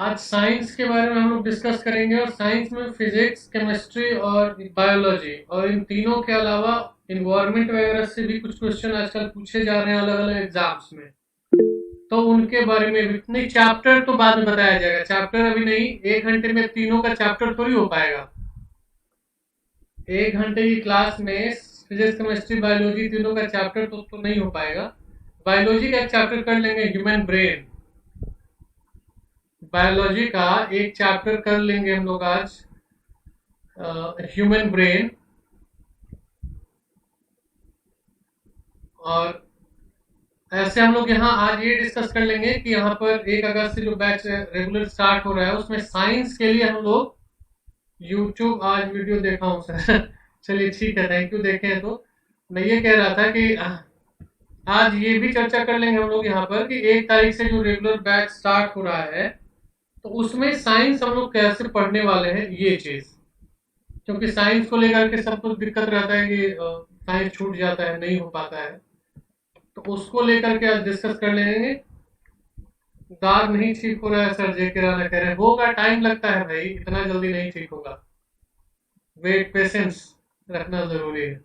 आज साइंस के बारे में हम लोग डिस्कस करेंगे और साइंस में फिजिक्स, केमिस्ट्री और बायोलॉजी और इन तीनों के अलावा इन्वायरमेंट वगैरह से भी कुछ क्वेश्चन आजकल पूछे जा रहे हैं अलग अलग एग्जाम्स में। तो उनके बारे में भी नहीं, चैप्टर तो बाद में बताया जाएगा, चैप्टर अभी नहीं। 1 घंटे में तीनों का चैप्टर थोड़ी हो पाएगा। 1 घंटे की क्लास में फिजिक्स, केमिस्ट्री, बायोलॉजी तीनों का चैप्टर तो नहीं हो पाएगा। बायोलॉजी का एक चैप्टर कर लेंगे, ह्यूमन ब्रेन। बायोलॉजी का एक चैप्टर कर लेंगे हम लोग आज, ह्यूमन ब्रेन। और ऐसे हम लोग यहाँ आज ये डिस्कस कर लेंगे कि यहाँ पर 1 अगस्त से जो बैच रेगुलर स्टार्ट हो रहा है उसमें साइंस के लिए हम लोग यूट्यूब आज वीडियो देखा हूँ सर। चलिए ठीक है, थैंक यू। देखे हैं तो मैं ये कह रहा था कि आज ये भी चर्चा कर लेंगे हम लोग यहाँ पर कि 1 तारीख से जो रेगुलर बैच स्टार्ट हो रहा है तो उसमें साइंस हम लोग कैसे पढ़ने वाले हैं, ये चीज। क्योंकि साइंस को लेकर के सब कुछ दिक्कत रहता है कि साइंस छूट जाता है, नहीं हो पाता है। तो उसको लेकर के आज डिस्कस कर लेंगे। दाग नहीं ठीक हो रहा है सर, जे के राना कह रहे हैं होगा, टाइम लगता है भाई, इतना जल्दी नहीं ठीक होगा। वेट, पेशेंस रखना जरूरी है।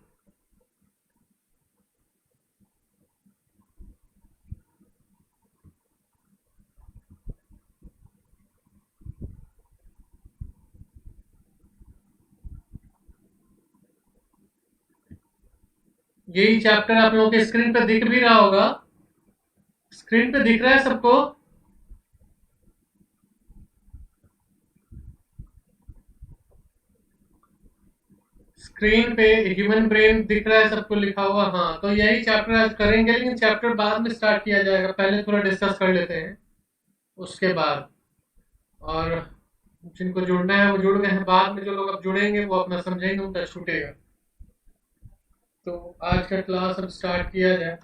यही चैप्टर आप लोगों के स्क्रीन पे दिख भी रहा होगा। स्क्रीन पे दिख रहा है सबको? स्क्रीन पे ह्यूमन ब्रेन दिख रहा है सबको लिखा हुआ? हाँ, तो यही चैप्टर आज करेंगे, लेकिन चैप्टर बाद में स्टार्ट किया जाएगा, पहले थोड़ा डिस्कस कर लेते हैं उसके बाद। और जिनको जुड़ना है वो जुड़ गए हैं, बाद में जो लोग अब जुड़ेंगे वो अपना समझेंगे, उनका छूटेगा। तो आज का क्लास अब स्टार्ट किया जाए।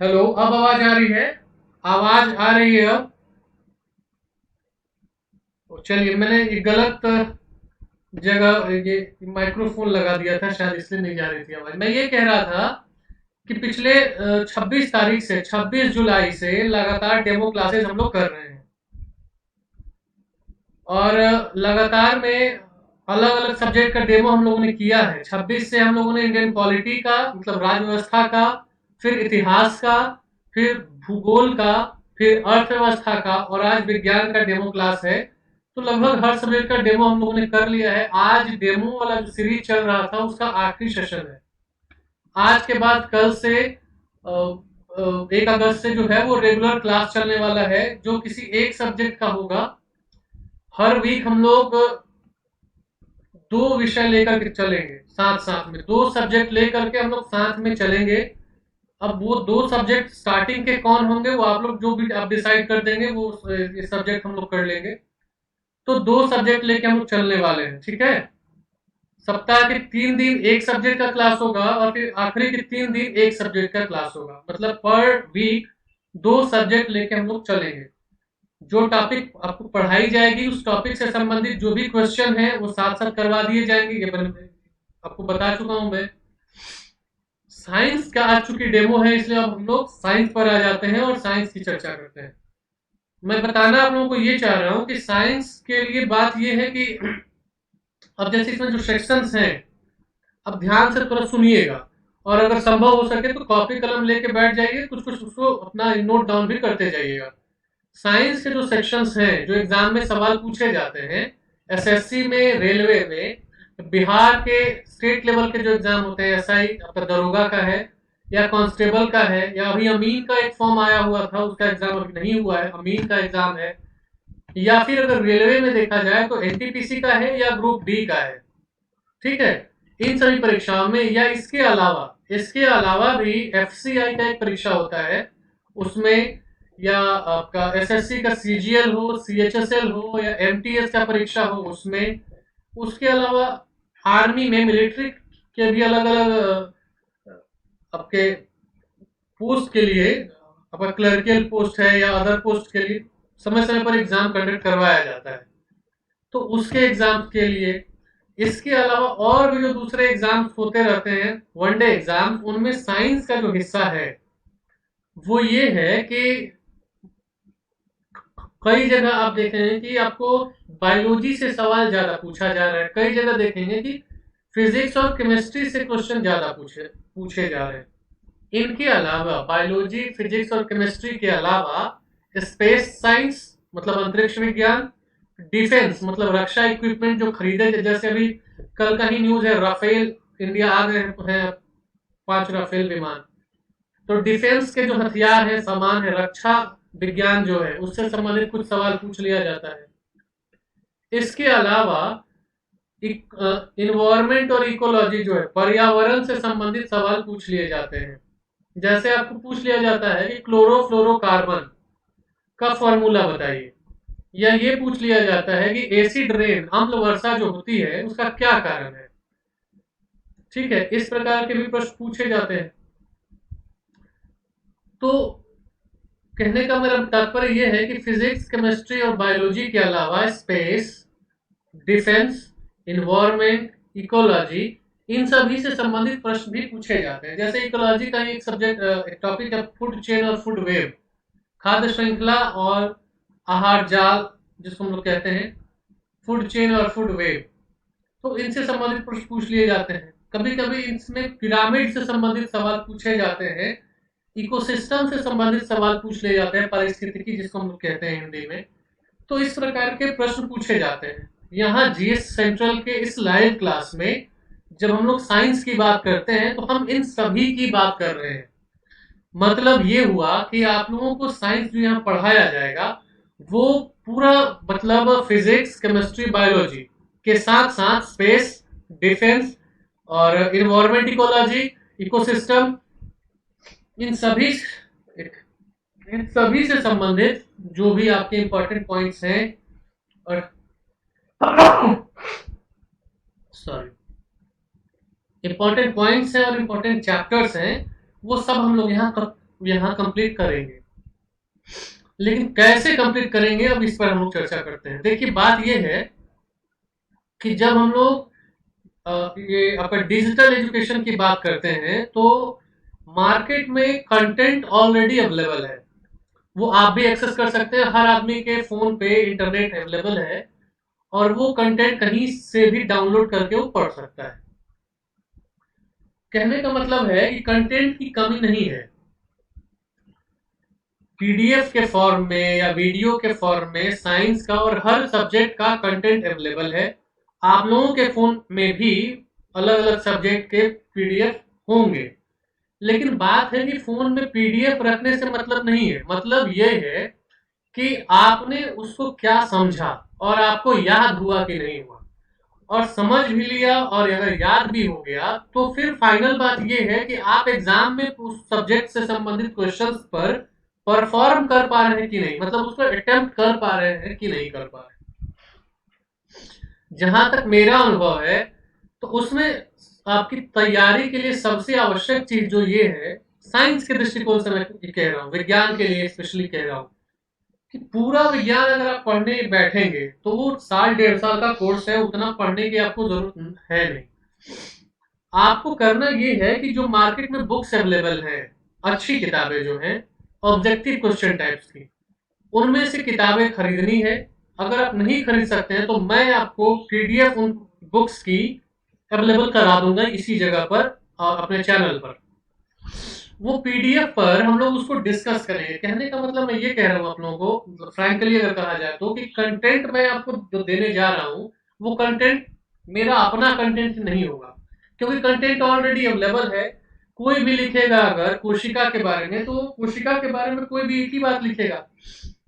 हेलो, अब आवाज आ रही है? आवाज आ रही है अब? तो चलिए, मैंने ये गलत जगह ये माइक्रोफोन लगा दिया था, शायद इसलिए नहीं जा रही थी आवाज। मैं ये कह रहा था कि पिछले 26 तारीख से 26 जुलाई से लगातार डेमो क्लासेस हम लोग कर रहे हैं, और लगातार में अलग अलग सब्जेक्ट का डेमो हम लोगों ने किया है। 26 से हम लोगों ने इंडियन पॉलिटी का, मतलब राज व्यवस्था का, फिर इतिहास का, फिर भूगोल का, फिर अर्थव्यवस्था का, और आज विज्ञान का डेमो क्लास है। तो लगभग हर सब्जेक्ट का डेमो हम लोगों ने कर लिया है। आज डेमो वाला जो सीरीज चल रहा था उसका आखिरी सेशन है। आज के बाद कल से 1 अगस्त से जो है वो रेगुलर क्लास चलने वाला है, जो किसी एक सब्जेक्ट का होगा। हर वीक हम लोग 2 विषय लेकर के चलेंगे, साथ साथ में 2 सब्जेक्ट लेकर के हम लोग साथ में चलेंगे। अब वो 2 सब्जेक्ट स्टार्टिंग के कौन होंगे वो आप लोग जो भी आप डिसाइड कर देंगे, वो ये सब्जेक्ट हम लोग कर लेंगे। तो 2 सब्जेक्ट लेके हम लोग चलने वाले हैं, ठीक है। सप्ताह के 3 दिन एक सब्जेक्ट का क्लास होगा, और फिर आखिरी के 3 दिन एक सब्जेक्ट का क्लास होगा। मतलब पर वीक 2 सब्जेक्ट लेके हम लोग चलेंगे। जो टॉपिक आपको पढ़ाई जाएगी उस टॉपिक से संबंधित जो भी क्वेश्चन है वो साथ साथ करवा दिए जाएंगे। ये मैंने आपको बता चुका हूं। मैं साइंस का आज चूंकि डेमो है, इसलिए अब हम लोग साइंस पर आ जाते हैं और साइंस की चर्चा करते हैं। मैं बताना आप लोगों को ये चाह रहा हूं कि साइंस के लिए बात ये है कि अब जैसे इसमें जो सेक्शंस हैं, अब ध्यान से थोड़ा सुनिएगा, और अगर संभव हो सके तो कॉपी कलम लेके बैठ जाइए, कुछ कुछ उसको अपना नोट डाउन भी करते जाइएगा। साइंस के जो सेक्शंस हैं जो एग्जाम में सवाल पूछे जाते हैं, एसएससी में, रेलवे में, बिहार के स्टेट लेवल के जो एग्जाम होते हैं, एसआई आपका दरोगा का है या कांस्टेबल का है, या अभी अमीन का एक फॉर्म आया हुआ था, उसका एग्जाम अभी नहीं हुआ है, अमीन का एग्जाम है, या फिर अगर रेलवे में देखा जाए तो एनटीपीसी का है या ग्रुप डी का है, ठीक है। इन सभी परीक्षाओं में, या इसके अलावा भी एफसीआई का एक परीक्षा होता है, उसमें, या आपका एसएससी का सीजीएल हो, सीएचएसएल हो, या एमटीएस का परीक्षा हो उसमें। उसके अलावा आर्मी में, मिलिट्री के भी अलग अलग आपके पोस्ट के लिए, आपका क्लर्कियल पोस्ट है या अदर पोस्ट के लिए समय समय पर एग्जाम कंडक्ट करवाया जाता है, तो उसके एग्जाम के लिए। इसके अलावा और भी जो दूसरे एग्जाम्स होते रहते हैं, वनडे एग्जाम, उनमें साइंस का जो हिस्सा है वो ये है कि कई जगह आप देखेंगे कि आपको बायोलॉजी से सवाल ज्यादा पूछा जा रहा है, कई जगह देखेंगे कि फिजिक्स और केमिस्ट्री से क्वेश्चन ज्यादा पूछे पूछे जा रहे हैं। इनके अलावा, बायोलॉजी, फिजिक्स और केमिस्ट्री के अलावा, स्पेस साइंस मतलब अंतरिक्ष विज्ञान, डिफेंस मतलब रक्षा इक्विपमेंट जो खरीदे, जैसे अभी कल का ही न्यूज है, राफेल इंडिया आ गए हैं 5 राफेल विमान। तो डिफेंस के जो हथियार है, सामान है, रक्षा विज्ञान जो है, उससे संबंधित कुछ सवाल पूछ लिया जाता है। इसके अलावा इन्वायरमेंट और इकोलॉजी जो है, पर्यावरण से संबंधित सवाल पूछ लिए जाते हैं। जैसे आपको पूछ लिया जाता है कि क्लोरोफ्लोरोकार्बन का फॉर्मूला बताइए, या ये पूछ लिया जाता है कि एसिड रेन, अम्ल वर्षा जो होती है उसका क्या कारण है, ठीक है। इस प्रकार के भी प्रश्न पूछे जाते हैं। तो कहने का मेरा तात्पर्य यह है कि फिजिक्स, केमिस्ट्री और बायोलॉजी के अलावा स्पेस, डिफेंस, इन्वायरमेंट, इकोलॉजी, इन सभी से संबंधित प्रश्न भी पूछे जाते हैं। जैसे इकोलॉजी का एक सब्जेक्ट, एक टॉपिक है फूड चेन और फूड वेब, खाद्य श्रृंखला और आहार जाल, जिसको हम लोग कहते हैं फूड चेन और फूड वेब। तो इनसे संबंधित प्रश्न पूछ लिए जाते हैं। कभी कभी इसमें पिरामिड से संबंधित सवाल पूछे जाते हैं, इकोसिस्टम से संबंधित सवाल पूछ लिए जाते हैं, पारिस्थितिकी जिसको हम लोग कहते हैं हिंदी में। तो इस प्रकार के प्रश्न पूछे जाते हैं। यहाँ जीएस सेंट्रल के इस लाइव क्लास में जब हम लोग साइंस की बात करते हैं तो हम इन सभी की बात कर रहे हैं। मतलब ये हुआ कि आप लोगों को साइंस जो यहाँ पढ़ाया जाएगा वो पूरा, मतलब फिजिक्स, केमिस्ट्री, बायोलॉजी के साथ साथ स्पेस, डिफेंस और इन्वायरमेंट, इकोलॉजी, इकोसिस्टम, इन सभी इन सभी से संबंधित जो भी आपके इंपॉर्टेंट पॉइंट्स हैं, और सॉरी, इंपॉर्टेंट पॉइंट्स हैं और इंपॉर्टेंट चैप्टर्स हैं, वो सब हम लोग यहाँ यहाँ कंप्लीट करेंगे। लेकिन कैसे कंप्लीट करेंगे, अब इस पर हम लोग चर्चा करते हैं। देखिए बात ये है कि जब हम लोग ये अपन डिजिटल एजुकेशन की बात करते हैं तो मार्केट में कंटेंट ऑलरेडी अवेलेबल है, वो आप भी एक्सेस कर सकते हैं, हर आदमी के फोन पे इंटरनेट अवेलेबल है और वो कंटेंट कहीं से भी डाउनलोड करके वो पढ़ सकता है। कहने का मतलब है कि कंटेंट की कमी नहीं है, पीडीएफ के फॉर्म में या वीडियो के फॉर्म में साइंस का और हर सब्जेक्ट का कंटेंट अवेलेबल है। आप लोगों के फोन में भी अलग अलग सब्जेक्ट के पीडीएफ होंगे, लेकिन बात है कि फोन में पीडीएफ रखने से मतलब नहीं है। मतलब यह है कि आपने उसको क्या समझा और आपको याद हुआ कि नहीं हुआ, और समझ भी लिया और अगर याद भी हो गया तो फिर फाइनल बात यह है कि आप एग्जाम में उस सब्जेक्ट से संबंधित क्वेश्चंस पर परफॉर्म कर पा रहे हैं कि नहीं, मतलब उसको अटेम्प्ट कर पा रहे हैं कि नहीं कर पा रहे हैं। जहां तक मेरा अनुभव है तो उसमें आपकी तैयारी के लिए सबसे आवश्यक चीज जो ये है, साइंस के दृष्टिकोण से मैं कह रहा हूँ, विज्ञान के लिए स्पेशली कह रहा हूँ, कि पूरा विज्ञान अगर आप पढ़ने बैठेंगे तो वो साल 1.5 साल का कोर्स है, उतना पढ़ने की आपको जरूरत है नहीं। आपको करना ये है कि जो मार्केट में बुक्स अवेलेबल है, अच्छी किताबें जो हैं ऑब्जेक्टिव क्वेश्चन टाइप्स की, उनमें से किताबें खरीदनी है। अगर आप नहीं खरीद सकते हैं तो मैं आपको पीडीएफ उन बुक्स की अवेलेबल करा दूंगा इसी जगह पर और अपने चैनल पर। वो पीडीएफ पर हम लोग उसको डिस्कस करेंगे। कहने का मतलब मैं ये कह रहा हूँ आप लोगों को, फ्रैंकली अगर कहा जाए तो, कि कंटेंट मैं आपको जो देने जा रहा हूँ वो कंटेंट मेरा अपना कंटेंट नहीं होगा, क्योंकि कंटेंट ऑलरेडी अवेलेबल है। कोई भी लिखेगा अगर कोशिका के बारे में तो कोशिका के बारे में कोई भी एक ही बात लिखेगा,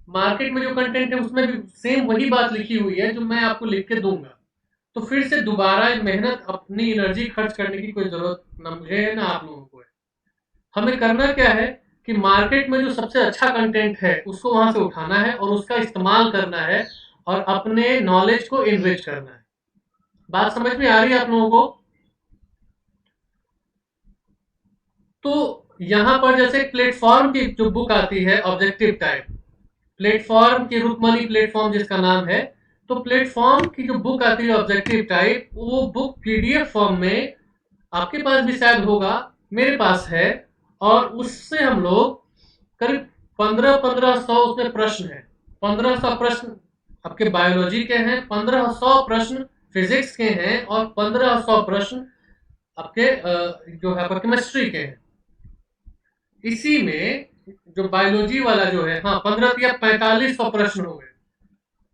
मार्केट में जो कंटेंट है उसमें भी सेम वही बात लिखी हुई है जो मैं आपको लिख के दूंगा। तो फिर से दोबारा मेहनत अपनी एनर्जी खर्च करने की कोई जरूरत ना मुझे है ना आप लोगों को है। हमें करना क्या है कि मार्केट में जो सबसे अच्छा कंटेंट है उसको वहां से उठाना है और उसका इस्तेमाल करना है और अपने नॉलेज को इनरिच करना है। बात समझ में आ रही है आप लोगों को? तो यहां पर जैसे प्लेटफॉर्म की जो बुक आती है ऑब्जेक्टिव टाइप, प्लेटफॉर्म की रुकमनी प्लेटफॉर्म जिसका नाम है, तो प्लेटफॉर्म की जो बुक आती है ऑब्जेक्टिव टाइप, वो बुक पीडीएफ फॉर्म में आपके पास भी शायद होगा, मेरे पास है, और उससे हम लोग करीब 1500 उसमें प्रश्न है। 1500 प्रश्न आपके बायोलॉजी के हैं, 1500 प्रश्न फिजिक्स के हैं और 1500 प्रश्न आपके जो है केमिस्ट्री के हैं। इसी में जो बायोलॉजी वाला जो है, हाँ 15 या 4500 प्रश्न हो गए।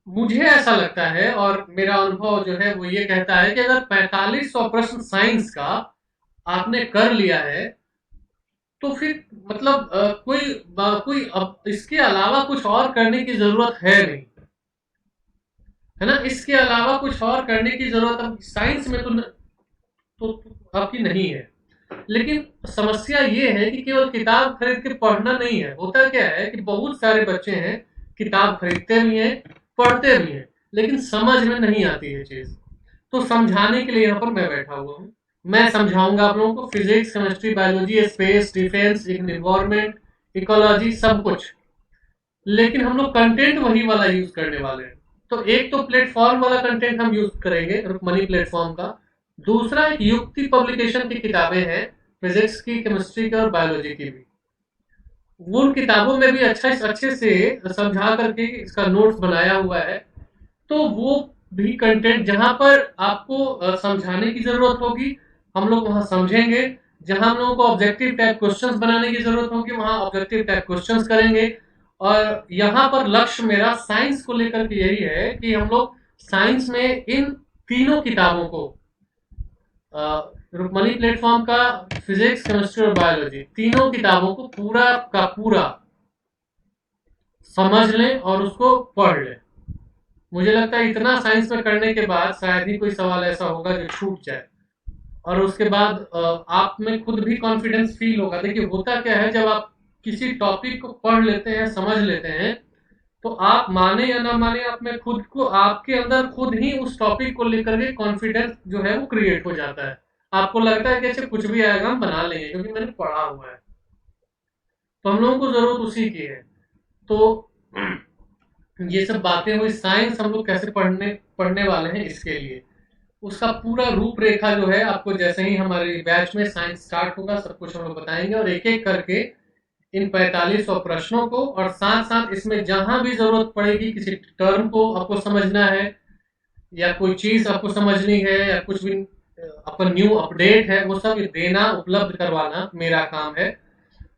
मुझे ऐसा लगता है और मेरा अनुभव जो है वो ये कहता है कि अगर 4500 प्रश्न साइंस का आपने कर लिया है तो फिर मतलब कोई अब इसके अलावा कुछ और करने की जरूरत है नहीं, है ना। इसके अलावा कुछ और करने की जरूरत अब साइंस में तो आपकी नहीं है। लेकिन समस्या ये है कि केवल किताब खरीद के पढ़ना नहीं है। होता क्या है कि बहुत सारे बच्चे हैं, किताब खरीदते भी हैं, पढ़ते भी हैं, लेकिन समझ में नहीं आती है चीज। तो समझाने के लिए यहाँ पर मैं बैठा हुआ हूँ। मैं समझाऊंगा आप लोगों को physics, chemistry, biology, space, defence, environment, ecology, सब कुछ। लेकिन हम लोग कंटेंट वही वाला यूज करने वाले हैं। तो एक तो प्लेटफॉर्म वाला कंटेंट हम यूज करेंगे, रुकमनी प्लेटफॉर्म का। दूसरा एक युक्ति पब्लिकेशन की किताबें हैं, फिजिक्स की, केमिस्ट्री की और बायोलॉजी की भी। उन किताबों में भी अच्छे से समझा करके इसका नोट्स बनाया हुआ है। तो वो भी कंटेंट जहां पर आपको समझाने की जरूरत होगी हम लोग वहां समझेंगे, जहां हम लोगों को ऑब्जेक्टिव टाइप क्वेश्चंस बनाने की जरूरत होगी वहां ऑब्जेक्टिव टाइप क्वेश्चंस करेंगे। और यहाँ पर लक्ष्य मेरा साइंस को लेकर के यही है कि हम लोग साइंस में इन तीनों किताबों को, रुकमनी प्लेटफॉर्म का फिजिक्स, केमिस्ट्री और बायोलॉजी, तीनों किताबों को पूरा का पूरा समझ लें और उसको पढ़ लें। मुझे लगता है इतना साइंस में करने के बाद शायद ही कोई सवाल ऐसा होगा जो छूट जाए, और उसके बाद आप में खुद भी कॉन्फिडेंस फील होगा। देखिए होता क्या है, जब आप किसी टॉपिक को पढ़ लेते हैं, समझ लेते हैं, तो आप माने या ना माने आप में खुद को, आपके अंदर खुद ही उस टॉपिक को लेकर के कॉन्फिडेंस जो है वो क्रिएट हो जाता है। आपको लगता है कि अच्छा कुछ भी आएगा हम बना लेंगे क्योंकि मैंने पढ़ा हुआ है। तो हम लोगों को जरूरत उसी की है। तो ये सब बातें हुई, साइंस हम लोग कैसे पढ़ने पढ़ने वाले हैं इसके लिए, उसका पूरा रूपरेखा जो है आपको जैसे ही हमारे बैच में साइंस स्टार्ट होगा सब कुछ हम लोग बताएंगे, और एक एक करके इन 4500 प्रश्नों को, और साथ साथ इसमें जहां भी जरूरत पड़ेगी किसी टर्म को आपको समझना है या कोई चीज आपको समझनी है या कुछ भी आपका न्यू अपडेट है, वो सब देना, उपलब्ध करवाना मेरा काम है।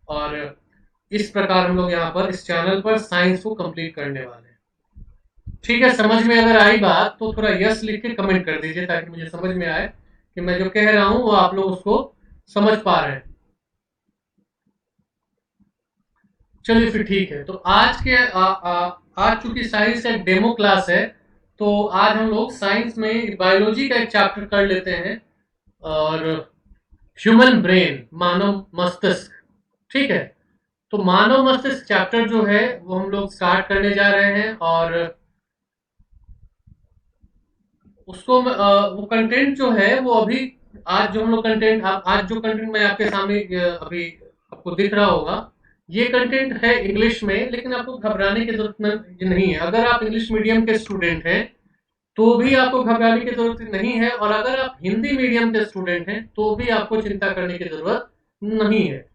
और इस प्रकार हम लोग यहाँ पर इस चैनल पर साइंस को कंप्लीट करने वाले हैं। ठीक है, समझ में अगर आई बात तो थोड़ा यस लिख के कमेंट कर दीजिए ताकि मुझे समझ में आए कि मैं जो कह रहा हूं वो आप लोग उसको समझ पा रहे हैं। चलिए फिर ठीक है, तो आज चूंकि साइंस का एक डेमो क्लास है, तो आज हम लोग साइंस में बायोलॉजी का एक चैप्टर कर लेते हैं, और ह्यूमन ब्रेन, मानव मस्तिष्क। ठीक है, तो मानव मस्तिष्क चैप्टर जो है वो हम लोग स्टार्ट करने जा रहे हैं, और उसको वो कंटेंट जो है वो अभी, आज जो हम लोग कंटेंट, आज जो कंटेंट मैं आपके सामने अभी आपको दिख रहा होगा, ये कंटेंट है इंग्लिश में, लेकिन आपको घबराने की जरूरत नहीं है। अगर आप इंग्लिश मीडियम के स्टूडेंट हैं तो भी आपको घबराने की जरूरत नहीं है, और अगर आप हिंदी मीडियम के स्टूडेंट हैं तो भी आपको चिंता करने की जरूरत नहीं है,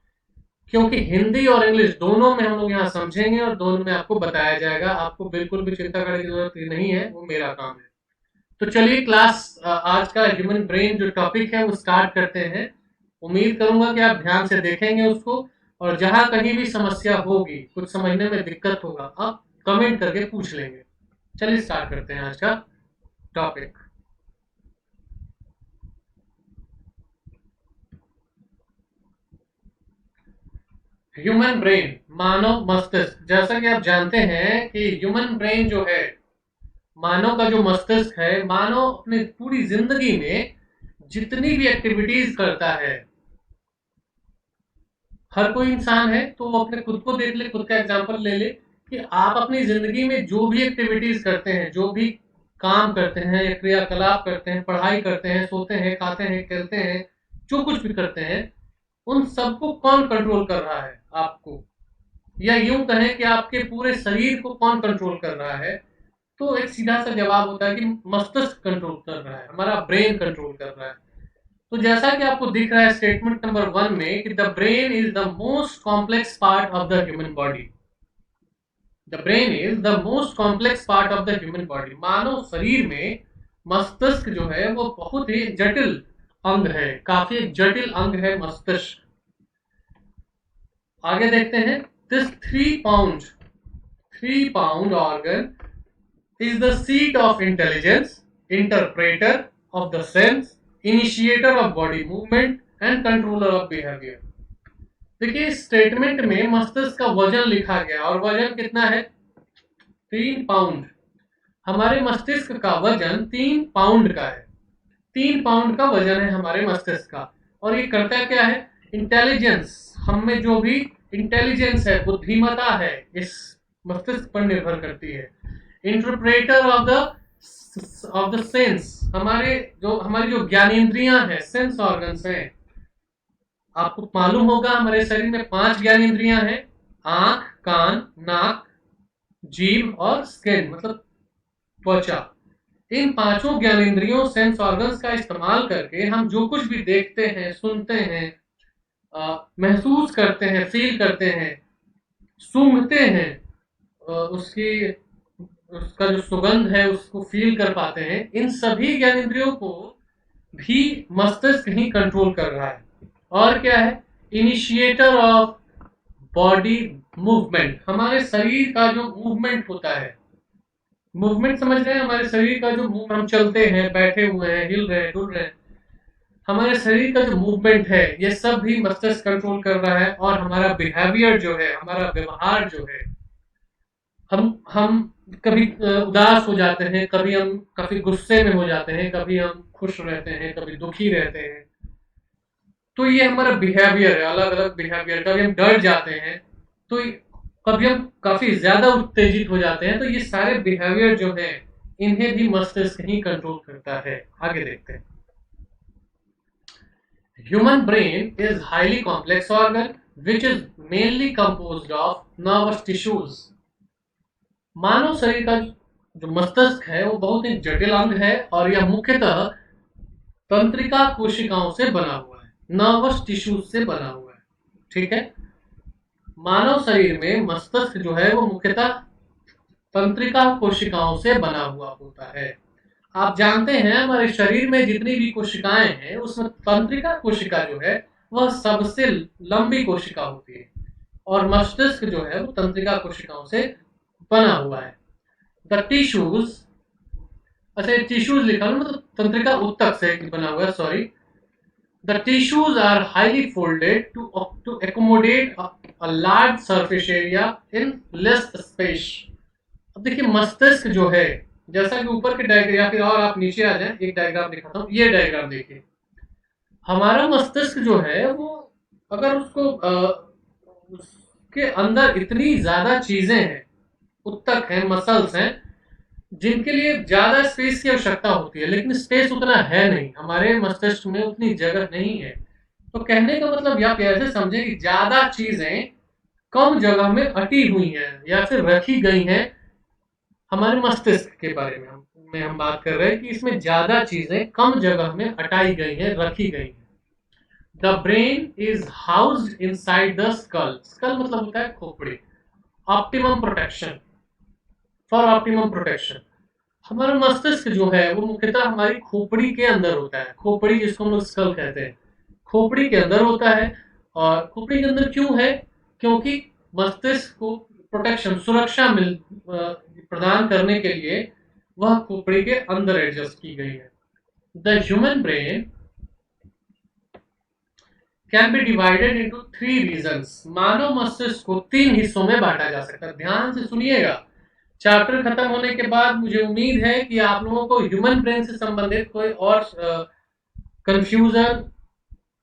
क्योंकि हिंदी और इंग्लिश दोनों में हम लोग यहाँ समझेंगे और दोनों में आपको बताया जाएगा। आपको बिल्कुल भी चिंता करने की जरूरत नहीं है, वो मेरा काम है। तो चलिए क्लास, आज का ह्यूमन ब्रेन जो टॉपिक है वो स्टार्ट करते हैं। उम्मीद करूंगा कि आप ध्यान से देखेंगे उसको, और जहां कहीं भी समस्या होगी, कुछ समझने में दिक्कत होगा, आप कमेंट करके पूछ लेंगे। चलिए स्टार्ट करते हैं आज का टॉपिक। ह्यूमन ब्रेन, मानव मस्तिष्क। जैसा कि आप जानते हैं कि ह्यूमन ब्रेन जो है, मानव का जो मस्तिष्क है, मानव अपनी पूरी जिंदगी में जितनी भी एक्टिविटीज करता है, हर कोई इंसान है तो वो अपने खुद को देख ले, खुद का एग्जांपल ले ले कि आप अपनी जिंदगी में जो भी एक्टिविटीज करते हैं, जो भी काम करते हैं या क्रियाकलाप करते हैं, पढ़ाई करते हैं, सोते हैं, खाते हैं, खेलते हैं, जो कुछ भी करते हैं, उन सबको कौन कंट्रोल कर रहा है आपको, या यूं कहें कि आपके पूरे शरीर को कौन कंट्रोल कर रहा है। तो एक सीधा सा जवाब होता है कि मस्तिष्क कंट्रोल कर रहा है, हमारा ब्रेन कंट्रोल कर रहा है। तो जैसा कि आपको दिख रहा है स्टेटमेंट नंबर 1 में कि the brain is the most complex part of the human body. The brain is the most complex part of the human body. मानव शरीर में मस्तिष्क जो है वो बहुत ही जटिल अंग है, काफी जटिल अंग है मस्तिष्क। आगे देखते हैं, this 3 pound organ is the seat of intelligence, interpreter of the sense, initiator of body movement and controller of behavior। देखिए स्टेटमेंट में मस्तिष्क का वजन लिखा गया, और वजन कितना है? 3 पाउंड। हमारे मस्तिष्क का वजन 3 पाउंड का है। 3 पाउंड का वजन है हमारे मस्तिष्क का, और ये करता क्या है? इंटेलिजेंस, हम में जो भी इंटेलिजेंस है, बुद्धिमत्ता है, इस मस्तिष्क पर निर्भर करती है। इंटरप्रेटर ऑफ द सेंस, हमारी जो ज्ञानेंद्रियां हैं, सेंस ऑर्गन्स हैं। आपको मालूम होगा हमारे शरीर में 5 ज्ञानेंद्रियां हैं, आंख, कान, नाक, जीभ और स्किन, मतलब त्वचा। इन 5 ज्ञानेंद्रियों, सेंस ऑर्गन्स का इस्तेमाल करके हम जो कुछ भी देखते हैं, सुनते हैं, महसूस करते हैं, फील करते हैं, सूंघते हैं, उसकी उसका जो सुगंध है उसको फील कर पाते हैं। इन सभी ज्ञानेंद्रियों को भी मस्तिष्क ही कंट्रोल कर रहा है। और क्या है? इनिशिएटर ऑफ बॉडी मूवमेंट, हमारे शरीर का जो मूवमेंट होता है, मूवमेंट समझ रहे हैं? हमारे शरीर का जो हम चलते हैं, बैठे हुए हैं, हिल रहे हैं, डुल रहे हैं, हमारे शरीर का जो मूवमेंट है ये सब भी मस्तिष्क कंट्रोल कर रहा है। और हमारा बिहेवियर जो है, हमारा व्यवहार जो है, हम कभी उदास हो जाते हैं, कभी हम काफी गुस्से में हो जाते हैं, कभी हम खुश रहते हैं, कभी दुखी रहते हैं। तो ये हमारा बिहेवियर है, अलग अलग बिहेवियर। कभी हम डर जाते हैं, तो कभी हम काफी ज्यादा उत्तेजित हो जाते हैं। तो ये सारे बिहेवियर जो है इन्हें भी मस्तिष्क ही कंट्रोल करता है। आगे देखते हैं, human brain is highly complex organ which is mainly composed of nervous tissues। मानव शरीर का जो मस्तिष्क है वो बहुत ही जटिल अंग है और यह मुख्यतः तंत्रिका कोशिकाओं से बना हुआ है, नर्वस टिश्यूज से बना हुआ है। ठीक है, मानव शरीर में मस्तिष्क जो है वो मुख्यतः तंत्रिका कोशिकाओं से बना हुआ होता है। आप जानते हैं हमारे शरीर में जितनी भी कोशिकाएं हैं उसमें तंत्रिका कोशिका जो है वह सबसे लंबी कोशिका होती है और मस्तिष्क जो है वो तंत्रिका कोशिकाओं से बना हुआ है। द टिश्यूज, अच्छा टिश्यूज लिखा ना, मतलब तंत्रिका उत्तक से बना हुआ है, sorry. The tissues are highly folded to accommodate a large surface area in less space. अब देखिए मस्तिष्क जो है, जैसा कि ऊपर के डायग्राम या फिर और आप नीचे आ जाएं, एक डायग्राम दिखाता हूँ। ये डायग्राम देखिए, हमारा मस्तिष्क जो है वो अगर उसके अंदर इतनी ज्यादा चीजें हैं, उत्तक हैं, मसल्स हैं, जिनके लिए ज्यादा स्पेस की आवश्यकता होती है, लेकिन स्पेस उतना है नहीं, हमारे मस्तिष्क में उतनी जगह नहीं है। तो कहने का मतलब आप ऐसे समझे कि ज्यादा चीजें कम जगह में अटी हुई हैं या फिर रखी गई हैं। हमारे मस्तिष्क के बारे में हम बात कर रहे हैं कि इसमें ज्यादा चीजें कम जगह में हटाई गई हैं, रखी गई हैं। The brain is housed inside the skull. Skull मतलब होता है खोपड़ी। Optimum protection, for optimum protection, हमारा मस्तिष्क जो है वो मुख्यतः हमारी खोपड़ी के अंदर होता है। खोपड़ी जिसको हम लोग स्कल कहते हैं, खोपड़ी के अंदर होता है। और खोपड़ी के अंदर क्यों है? क्योंकि मस्तिष्क को प्रोटेक्शन, सुरक्षा प्रदान करने के लिए वह खोपड़ी के अंदर एडजस्ट की गई है। The human brain can be divided into 3 regions. मानव मस्तिष्क को 3 हिस्सों में बांटा जा सकता है। ध्यान से सुनिएगा, चैप्टर खत्म होने के बाद मुझे उम्मीद है कि आप लोगों को ह्यूमन ब्रेन से संबंधित कोई और कंफ्यूजन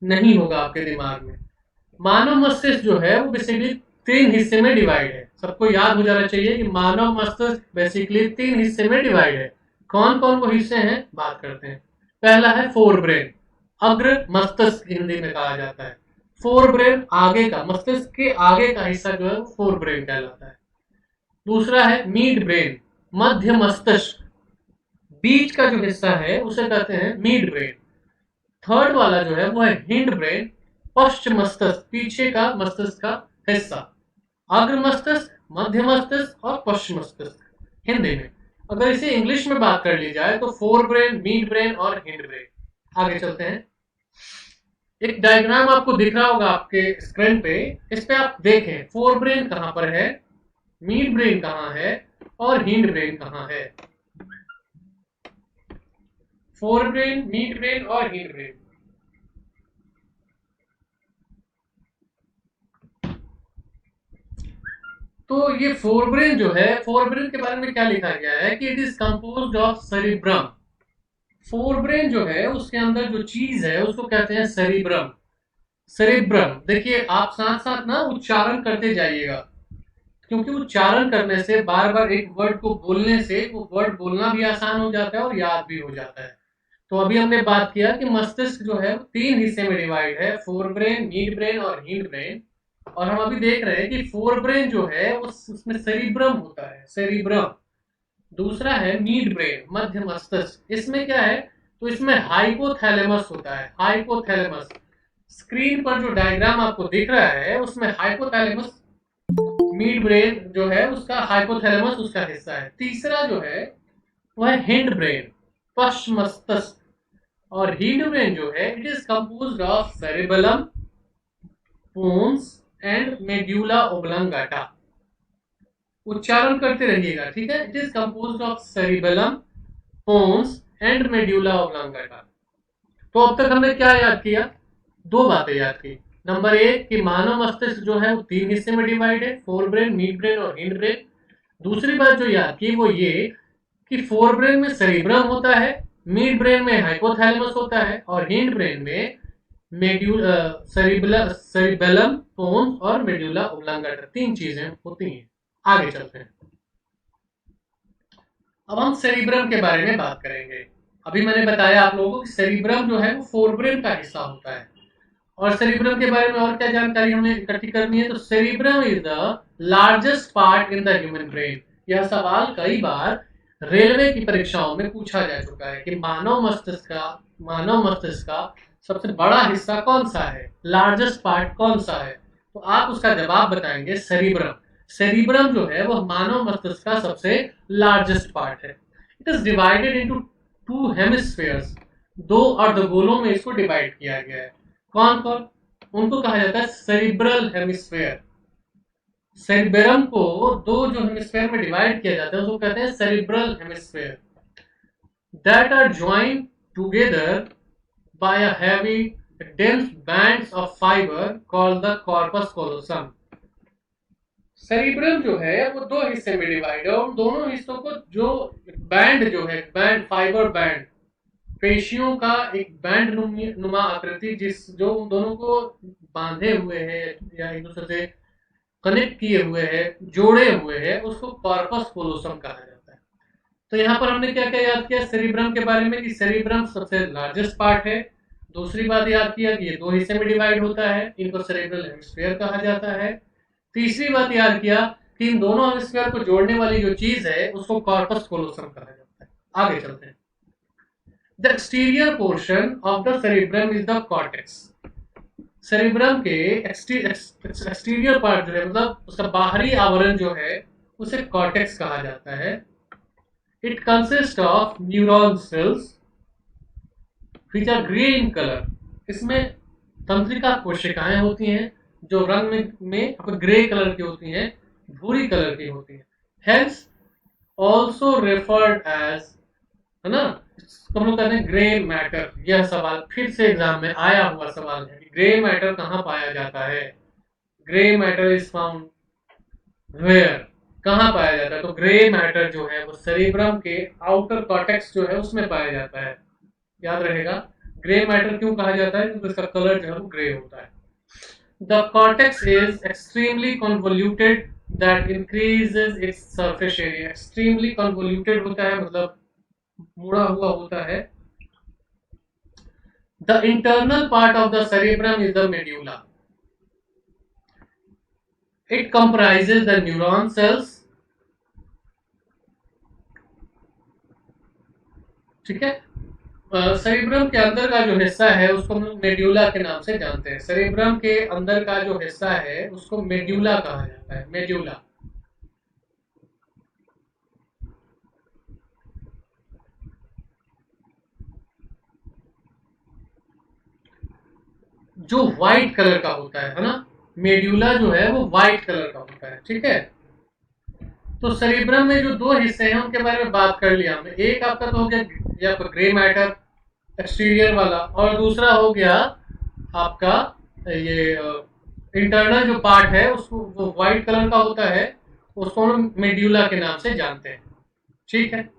नहीं होगा आपके दिमाग में। मानव मस्तिष्क जो है वो बेसिकली 3 हिस्से में डिवाइड है। सबको याद हो जाना चाहिए कि मानव मस्तिष्क बेसिकली 3 हिस्से में डिवाइड है। कौन कौन वो हिस्से हैं बात करते हैं। पहला है फोर ब्रेन, अग्र मस्तिष्क हिंदी में कहा जाता है। फोर ब्रेन आगे का, मस्तिष्क के आगे का हिस्सा जो है वो फोर ब्रेन कहलाता है। दूसरा है मिड ब्रेन, मध्य मस्तिष्क, बीच का जो हिस्सा है उसे कहते हैं मिड ब्रेन। थर्ड वाला जो है वो है हिंड ब्रेन, पश्च मस्तिष्क, पीछे का मस्तिष्क का हिस्सा। अग्र मस्तिष्क, मध्य मस्तिष्क और पश्चिम मस्तिष्क हिंदी में। अगर इसे इंग्लिश में बात कर ली जाए तो फोर ब्रेन, मिड ब्रेन और हिंड ब्रेन। आगे चलते हैं। एक डायग्राम आपको दिख रहा होगा आपके स्क्रीन पे, इस पे आप देखें फोर ब्रेन कहां पर है, मिड ब्रेन कहां है और हिंड ब्रेन कहां है। फोर ब्रेन, मिड ब्रेन और हिंड ब्रेन। तो ये फोर ब्रेन जो है, फोर ब्रेन के बारे में क्या लिखा गया है कि it is composed of cerebrum. Fore brain जो है उसके अंदर जो चीज है उसको कहते हैं सेरिब्रम। सेरिब्रम देखिए, आप साथ साथ ना उच्चारण करते जाइएगा, क्योंकि उच्चारण करने से, बार बार एक वर्ड को बोलने से वो वर्ड बोलना भी आसान हो जाता है और याद भी हो जाता है। तो अभी हमने बात किया कि मस्तिष्क जो है वो 3 हिस्से में डिवाइड है, फोर ब्रेन, मिड ब्रेन और हिंड ब्रेन। और हम अभी देख रहे हैं कि फोर ब्रेन जो है उसमें सेरिब्रम होता है, सेरिब्रम। दूसरा है मिड ब्रेन, मध्य मस्तिष्क। इसमें क्या है, तो इसमें हाइपोथैलेमस होता है, हाइपोथैलेमस। स्क्रीन पर जो डायग्राम आपको दिख रहा है उसमें हाइपोथैलेमस, मिड ब्रेन जो है उसका हाइपोथैलेमस उसका हिस्सा है। तीसरा जो है वह है हिंड ब्रेन, पश्च मस्तिष्क। और हिंड ब्रेन जो है it is composed of cerebellum, pons and medulla oblongata. उच्चारण करते रहिएगा, ठीक है। It is composed of cerebellum, pons and medulla oblongata. तो अब तक हमने क्या याद किया? 2 बातें याद की। नंबर 1 कि मानव मस्तिष्क जो है वो 3 हिस्से में डिवाइड है, फोर ब्रेन, मिड ब्रेन और हिंड ब्रेन। दूसरी बात जो याद की वो ये कि फोर ब्रेन में सेरिब्रम होता है, मिड ब्रेन में हाइपोथैलेमस होता है और हिंड ब्रेन में सेरिबेलम, पोन्स और मेड्यूला ओब्लंगाटा, 3 चीजें होती हैं। आगे चलते हैं। अब हम सेरिब्रम के बारे में बात करेंगे। अभी मैंने बताया आप लोगों को कि सेरिब्रम जो है वो फोर ब्रेन का हिस्सा होता है और सेरिब्रम के बारे में और क्या जानकारी हमें इकट्ठी करनी है, तो cerebrum is the largest part in the human brain. यह सवाल कई बार रेलवे की परीक्षाओं में पूछा जा चुका है कि मानव मस्तिष्क का सबसे बड़ा हिस्सा कौन सा है, लार्जेस्ट पार्ट कौन सा है, तो आप उसका जवाब बताएंगे सेरिब्रम। सेरिब्रम जो है वो मानव मस्तिष्क का सबसे लार्जेस्ट पार्ट है। It is divided into two hemispheres, दो अर्धगोलों में इसको डिवाइड किया गया है। कौन कौन? उनको कहा जाता है सेरिब्रल हेमिस्फीयर। सेरिब्रम को दो जो हेमिस्फीयर में डिवाइड किया जाता है उसको कहते हैं cerebral hemisphere, that are joined together by a heavy dense bands of fiber called the corpus callosum। Cerebrum जो है वो दो हिस्से में डिवाइड है और दोनों हिस्सों को जो बैंड जो है, बैंड फाइबर बैंड, पेशियों का एक बैंड नुमा आकृति जिस जो उन दोनों को बांधे हुए है या एक दूसरे से कनेक्ट किए हुए है, जोड़े हुए है, उसको कॉर्पस कोलोसम कहा जाता है। तो यहाँ पर हमने क्या क्या याद किया सेरिब्रम के बारे में, कि सेरिब्रम सबसे लार्जेस्ट पार्ट है। दूसरी बात याद किया कि ये दो हिस्से में डिवाइड होता है, इनको सेरेब्रल हेमिस्फीयर कहा जाता है। तीसरी बात याद किया कि इन दोनों हेमिस्फीयर को जोड़ने वाली जो चीज है उसको कॉर्पस कोलोसम कहा जाता है। आगे चलते हैं। The exterior portion of the cerebrum is the cortex. Cerebrum के एक्सटीरियर पार्ट जो है, मतलब उसका बाहरी आवरण जो है, उसे कॉर्टेक्स कहा जाता है। It consist of neuron cells which are grey in color। इसमें तंत्रिका कोशिकाएं होती हैं जो रंग में ग्रे कलर की होती हैं, भूरी कलर की होती हैं। Hence also referred as, है ना, इसको हम लोग कहते हैं ग्रे मैटर। यह सवाल फिर से एग्जाम में आया हुआ सवाल है कि ग्रे मैटर कहाँ पाया जाता है। Grey matter is found where, कहाँ पाया जाता है? तो ग्रे मैटर जो है वो सेरिब्रम के आउटर कॉर्टेक्स जो है उसमें पाया जाता है। याद रहेगा, ग्रे मैटर क्यों कहा जाता है? क्योंकि इसका कलर जो है वो ग्रे होता है। The cortex is extremely convoluted that increases its surface area. Extremely convoluted होता है मतलब मुड़ा हुआ होता है। The internal part of the cerebrum is the medulla. It comprises the neuron cells, ठीक है। सेरिब्रम के अंदर का जो हिस्सा है उसको हम मेड्यूला के नाम से जानते हैं। सेरिब्रम के अंदर का जो हिस्सा है उसको मेड्यूला कहा जाता है, मेड्यूला। जो व्हाइट कलर का होता है ना, मेड्यूला जो है वो व्हाइट कलर का होता है, ठीक है। तो सेरिब्रम में जो दो हिस्से हैं उनके बारे में बात कर लिया हमने। एक आपका तो हो गया या ग्रे मैटर एक्सटीरियर वाला, और दूसरा हो गया आपका ये इंटरनल जो पार्ट है उसको वो व्हाइट कलर का होता है, उसको हम मेड्यूला के नाम से जानते हैं, ठीक है।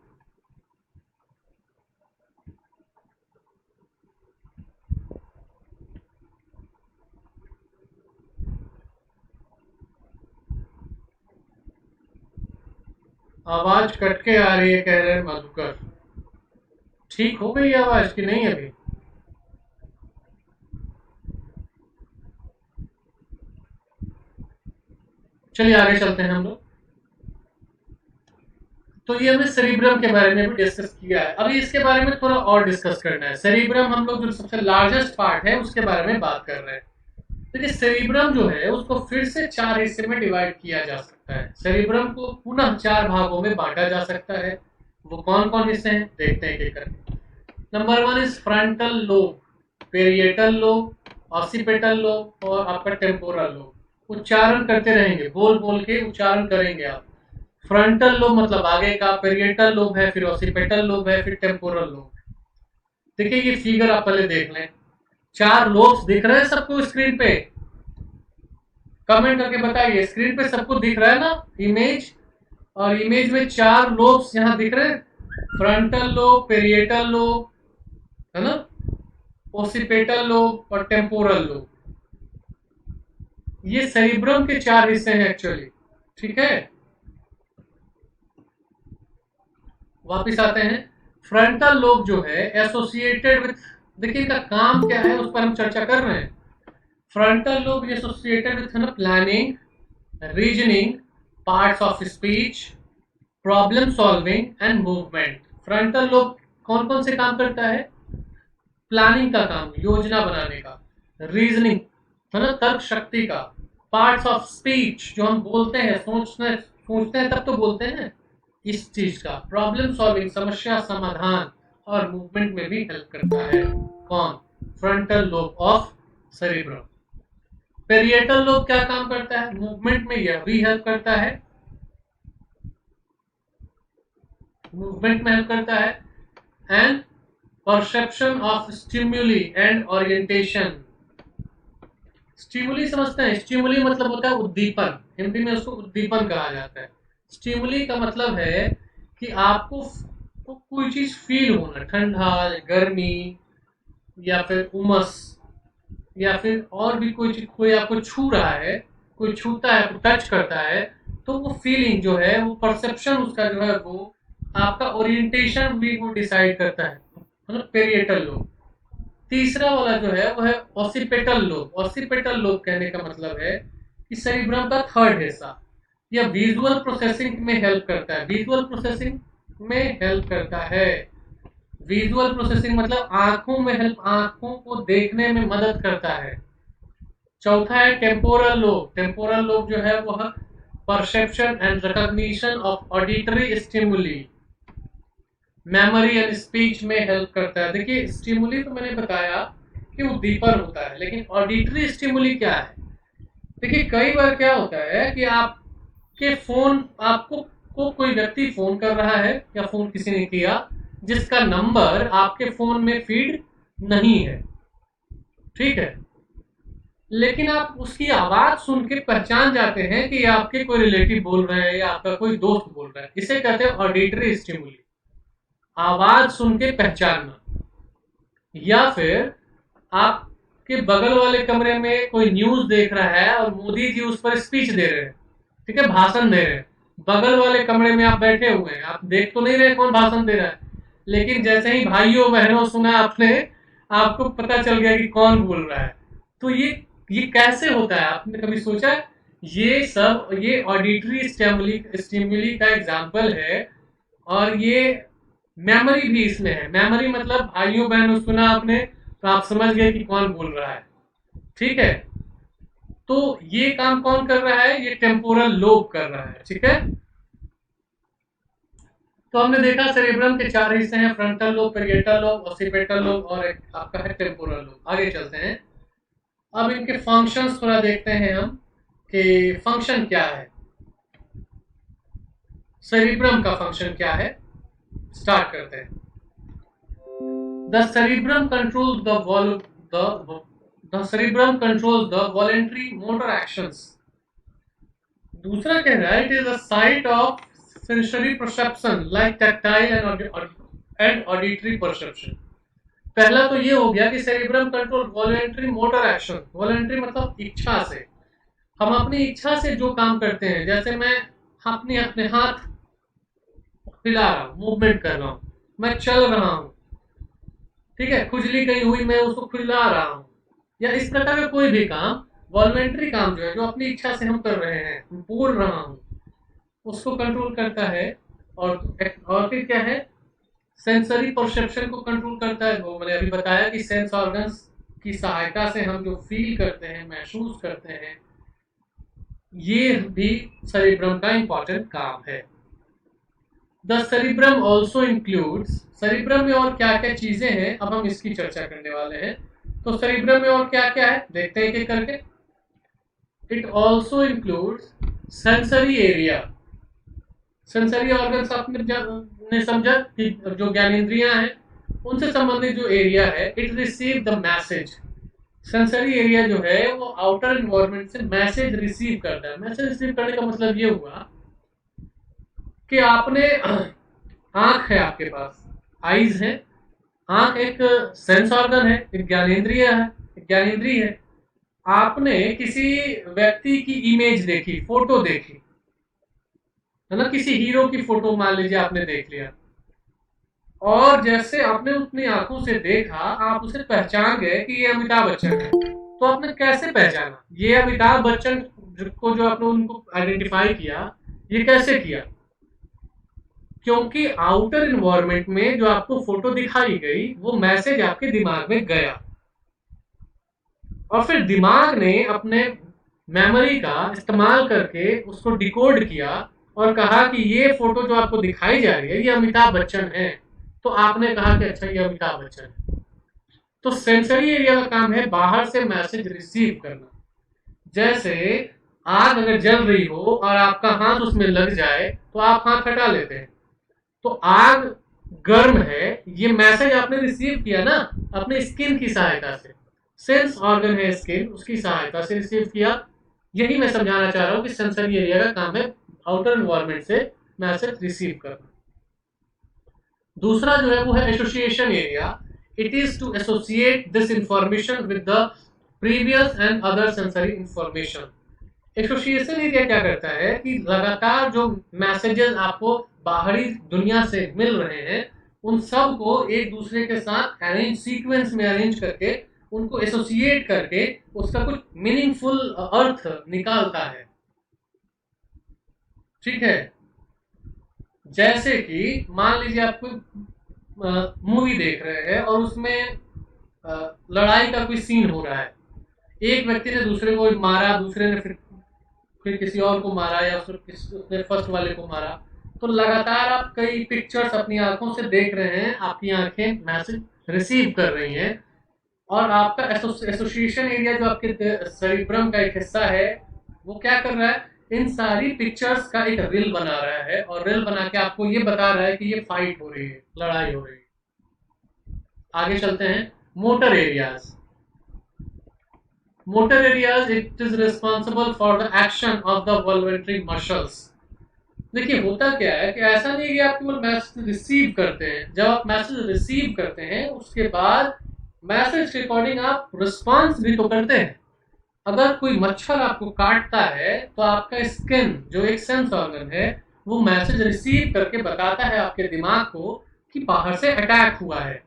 आवाज कट के आ रही है कह रहे हैं मधुकर। ठीक हो गई आवाज कि नहीं अभी? चलिए आगे चलते हैं हम लोग। तो ये हमने सेरिब्रम के बारे में भी डिस्कस किया है। अभी इसके बारे में थोड़ा और डिस्कस करना है। सेरिब्रम हम लोग जो सबसे लार्जेस्ट पार्ट है उसके बारे में बात कर रहे हैं। देखिए सेरिब्रम जो है उसको फिर से चार हिस्से में डिवाइड किया जा सकता है। सेरिब्रम को पुनः चार भागों में बांटा जा सकता है। वो कौन कौन हिस्से हैं देखते हैं एक करके। Number 1 is frontal lobe, parietal lobe, occipital lobe और आपका टेम्पोरल लोब। उच्चारण करते रहेंगे, बोल बोल के उच्चारण करेंगे आप। फ्रंटल लोब मतलब आगे का, पेरिएटल लोब है, फिर ऑसिपिटल लोब है, फिर टेम्पोरल लोब। देखिए ये फिगर आप पहले देख लें। चार लोब्स दिख रहे हैं सबको स्क्रीन पे? कमेंट करके बताइए, स्क्रीन पे सबको दिख रहा है ना इमेज? और इमेज में चार लोब्स यहाँ दिख रहे हैं, फ्रंटल लोब, पेरिएटल लोब, है ना, ओसिपेटल लोब और टेम्पोरल लोब। ये सेरिब्रम के चार हिस्से हैं एक्चुअली, ठीक है। वापिस आते हैं। फ्रंटल लोब जो है एसोसिएटेड विथ, देखिए इनका काम क्या है उस पर हम चर्चा कर रहे हैं। Frontal lobe is associated with planning, reasoning, parts of speech, problem solving and movement. Frontal lobe कौन कौन से काम करता है? प्लानिंग का काम, योजना बनाने का, रीजनिंग है ना, तर्क शक्ति का, पार्ट्स ऑफ स्पीच जो हम बोलते हैं, सोचते हैं तब तो बोलते हैं, इस चीज का, प्रॉब्लम सॉल्विंग समस्या समाधान, और मूवमेंट में भी हेल्प करता है। कौन? Frontal lobe of cerebrum. Parietal lobe क्या काम करता है? मूवमेंट में यह भी हेल्प करता है, मूवमेंट में हेल्प करता है, and perception of stimuli and orientation. Stimuli समझते हैं? स्टिमुली मतलब होता है उद्दीपन, हिंदी में उसको उद्दीपन कहा जाता है। स्टिमुली का मतलब है कि आपको कोई चीज फील होना, ठंडा, गर्मी, या फिर उमस, या फिर और भी कोई चीज, कोई आपको छू रहा है, कोई छूता है, आपको टच करता है, तो वो फीलिंग जो है, वो परसेप्शन उसका जो है, वो आपका ओरिएंटेशन भी वो डिसाइड करता है, मतलब पेरिएटल लोब। तीसरा वाला जो है वो है ऑसिपिटल लोब। ऑसिपिटल लोब कहने का मतलब है कि सेरिब्रम का थर्ड हिस्सा, यह विजुअल प्रोसेसिंग में हेल्प करता है, विजुअल प्रोसेसिंग में हेल्प करता है। विजुअल प्रोसेसिंग मतलब आंखों में हेल्प, आंखों को देखने में मदद करता है। चौथा है टेम्पोरल लोब। टेम्पोरल लोब जो है वह perception and recognition of auditory stimuli, memory and speech में हेल्प करता है। देखिए, स्टिमुली तो मैंने बताया कि उद्दीपन होता है, लेकिन ऑडिटरी स्टिमुली क्या है? देखिए, कई बार क्या होता है कि आपके फोन, आपको कोई व्यक्ति फोन कर रहा है, या फोन किसी ने किया जिसका नंबर आपके फोन में फीड नहीं है, ठीक है, लेकिन आप उसकी आवाज सुन के पहचान जाते हैं कि आपके कोई रिलेटिव बोल रहे हैं या आपका कोई दोस्त बोल रहा है। इसे कहते हैं ऑडिटरी स्टिमुली, आवाज सुन के पहचानना। या फिर आपके बगल वाले कमरे में कोई न्यूज देख रहा है और मोदी जी उस पर स्पीच दे रहे हैं, ठीक है, भाषण दे रहे हैं, बगल वाले कमरे में आप बैठे हुए हैं, आप देख तो नहीं रहे कौन भाषण दे रहा है, लेकिन जैसे ही भाइयों बहनों सुना आपने, आपको पता चल गया कि कौन बोल रहा है। तो ये कैसे होता है? आपने कभी सोचा? ये सब, ये ऑडिटरी स्टिमुली का एग्जाम्पल है, और ये मेमोरी भी इसमें है। मेमोरी मतलब भाइयों बहनों सुना आपने तो आप समझ गए कि कौन बोल रहा है, ठीक है। तो ये काम कौन कर रहा है? ये टेम्पोरल लोब कर रहा है, ठीक है। तो हमने देखा सेरेब्रम के चार हिस्से हैं, frontal lobe, parietal lobe, occipital lobe, और एक आपका है टेम्पोरल लोब। आगे चलते हैं, अब इनके फंक्शंस थोड़ा देखते हैं हम कि फंक्शन क्या है, सेरिब्रम का फंक्शन क्या है। स्टार्ट करते हैं। The cerebrum controls the cerebrum controls the voluntary motor actions. दूसरा कह रहा है, it is a site of sensory perception like tactile and auditory perception. पहला तो ये हो गया कि cerebrum control voluntary motor action. Voluntary मतलब इच्छा से, हम अपनी इच्छा से जो काम करते हैं, जैसे मैं अपने हाथ हिला रहा हूँ, मूवमेंट कर रहा हूँ, मैं चल रहा हूँ, ठीक है, खुजली कहीं हुई, मैं उसको खुजला रहा हूँ, या इस प्रकार का कोई भी काम, वॉलंटरी काम जो है, जो अपनी इच्छा से हम कर रहे हैं, बोल रहा हूँ, उसको कंट्रोल करता है। और फिर क्या है? सेंसरी परसेप्शन को कंट्रोल करता है। वो मैंने अभी बताया कि सेंस ऑर्गन्स की सहायता से हम जो फील करते हैं, महसूस करते हैं, ये भी सेरिब्रम का इंपॉर्टेंट काम है। The cerebrum also includes, cerebrum में और क्या क्या चीजें हैं, अब हम इसकी चर्चा करने वाले हैं। तो सेरिब्रम में और क्या क्या है, देखते हैं एक करके। It also includes sensory area. Sensory organs आपने समझा कि जो ज्ञानेंद्रियां हैं, उनसे संबंधित जो एरिया है, it receive the message. Sensory area जो है वो आउटर एनवायरनमेंट से मैसेज रिसीव करता है। मैसेज रिसीव करने का मतलब ये हुआ कि आपने, आंख है आपके पास, आईज है, आंख एक सेंस ऑर्गन है, एक ज्ञानेंद्रिय है, एक ज्ञानेंद्रिय है। आपने किसी व्यक्ति की इमेज देखी, फोटो देखी, है ना, किसी हीरो की फोटो मान लीजिए आपने देख लिया, और जैसे आपने अपनी आंखों से देखा, आप उसे पहचान गए कि ये अमिताभ बच्चन है, तो तो आपने कैसे पहचाना? ये अमिताभ बच्चन को जो आपने उनको आइडेंटिफाई किया, ये कैसे किया? क्योंकि आउटर इन्वायरमेंट में जो आपको फोटो दिखाई गई वो मैसेज आपके दिमाग में गया और फिर दिमाग ने अपने मेमोरी का इस्तेमाल करके उसको डिकोड किया और कहा कि ये फोटो जो आपको दिखाई जा रही है ये अमिताभ बच्चन है। तो आपने कहा कि अच्छा ये अमिताभ बच्चन है। तो सेंसरी एरिया का काम है बाहर से मैसेज रिसीव करना। जैसे आग अगर जल रही हो और आपका हाथ उसमें लग जाए तो आप हाथ हटा लेते हैं, तो आग गर्म है, ये मैसेज आपने रिसीव किया ना अपने स्किन की सहायता से। सेंस ऑर्गन है स्किन, उसकी सहायता से रिसीव किया। यही मैं समझाना चाह रहा हूं कि सेंसरी एरिया का काम है आउटर एनवायरनमेंट से मैसेज रिसीव करना। दूसरा जो है वो है association area. It is to associate this information with the previous and other sensory information. Association area क्या करता है कि लगातार जो मैसेजेस आपको बाहरी दुनिया से मिल रहे हैं उन सब को एक दूसरे के साथ अरेंज सीक्वेंस में अरेंज करके उनको एसोसिएट करके उसका कुछ मीनिंगफुल अर्थ निकालता है। ठीक है, जैसे कि मान लीजिए आप कोई मूवी देख रहे हैं और उसमें लड़ाई का कोई सीन हो रहा है, एक व्यक्ति ने दूसरे को मारा, दूसरे ने फिर किसी और को मारा या उसने फर्स्ट वाले को मारा। तो लगातार आप कई पिक्चर्स अपनी आंखों से देख रहे हैं, आपकी आंखें मैसेज रिसीव कर रही हैं और आपका एसोसिएशन एरिया जो आपके सेरिब्रम का एक हिस्सा है वो क्या कर रहा है, इन सारी पिक्चर्स का एक रील बना रहा है और रील बना के आपको ये बता रहा है कि ये फाइट हो रही है, लड़ाई हो रही है। आगे चलते हैं, motor areas. Motor areas, it is responsible for the action of the voluntary muscles। देखिए होता क्या है कि ऐसा नहीं कि आप केवल मैसेज रिसीव करते हैं, जब आप मैसेज रिसीव करते हैं उसके बाद मैसेज के अकॉर्डिंग आप रिस्पॉन्स भी तो करते हैं। अगर कोई मच्छर आपको काटता है तो आपका स्किन जो एक सेंस ऑर्गन है वो मैसेज रिसीव करके बताता है आपके दिमाग को कि बाहर से अटैक हुआ है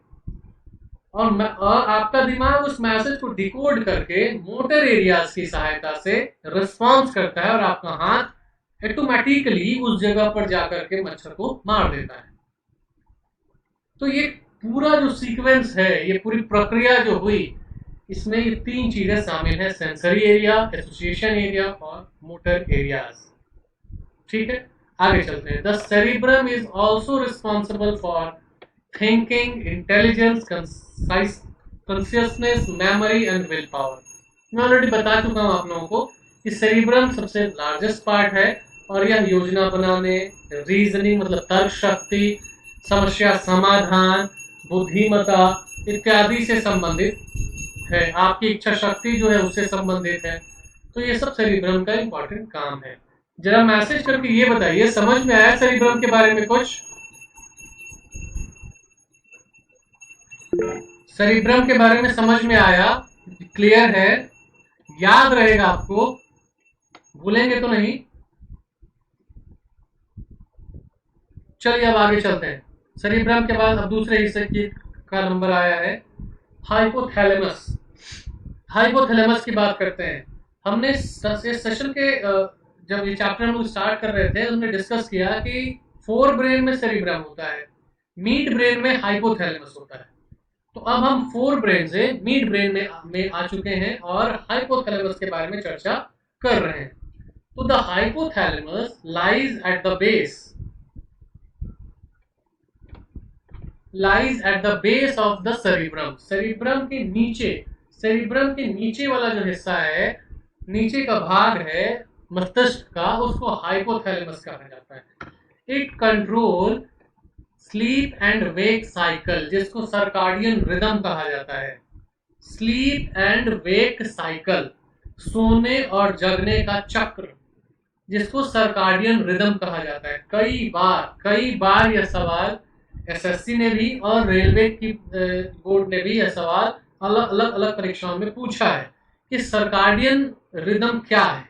और आपका दिमाग उस मैसेज को डिकोड करके मोटर एरियाज की सहायता से रिस्पॉन्स करता है और आपका हाथ ऑटोमेटिकली उस जगह पर जाकर के मच्छर को मार देता है। तो ये पूरा जो सीक्वेंस है, ये पूरी प्रक्रिया जो हुई, इसमें ये तीन चीजें शामिल हैं, सेंसरी एरिया, एसोसिएशन एरिया और मोटर एरियाज। ठीक है, आगे चलते हैं। The cerebrum is also responsible for thinking, intelligence, consciousness, memory and will power. मैं ऑलरेडी बता चुका हूं आप लोगों को कि सेरिब्रम सबसे लार्जेस्ट पार्ट है और यह योजना बनाने, रीजनिंग मतलब तर्क शक्ति, समस्या समाधान, बुद्धिमत्ता इत्यादि से संबंधित है। आपकी इच्छा शक्ति जो है उससे संबंधित है। तो ये सब सेरिब्रम का इंपॉर्टेंट काम है। जरा मैसेज करके ये बताइए, समझ में आया सेरिब्रम के बारे में कुछ? सेरिब्रम के बारे में समझ में आया? क्लियर है? याद रहेगा आपको? भूलेंगे तो नहीं? चलिए अब आगे चलते हैं। सेरिब्रम के बाद अब दूसरे हिस्से का नंबर आया है हाइपोथैलेमस। हाइपोथैलेमस की बात करते हैं। हमने सेशन के जब ये चैप्टर हम लोग स्टार्ट कर रहे थे हमने डिस्कस किया कि फोर ब्रेन में सेरिब्रम होता है, मिड ब्रेन में हाइपोथैलेमस होता है। तो अब हम फोर ब्रेन से मिड ब्रेन में आ चुके हैं और हाइपोथैलेमस के बारे में चर्चा कर रहे हैं। तो the hypothalamus lies at the base of the cerebrum. Cerebrum के नीचे वाला जो हिस्सा है, नीचे का भाग है मस्तिष्क का, उसको हाइपोथैलेमस कहा जाता है। It control sleep and wake cycle, जिसको सर्काडियन रिदम कहा जाता है। स्लीप एंड वेक साइकिल, सोने और जगने का चक्र, जिसको सर्काडियन रिदम कहा जाता है। कई बार यह सवाल एसएससी ने भी और रेलवे की बोर्ड ने भी यह सवाल अलग परीक्षाओं में पूछा है कि सर्काडियन रिदम क्या है।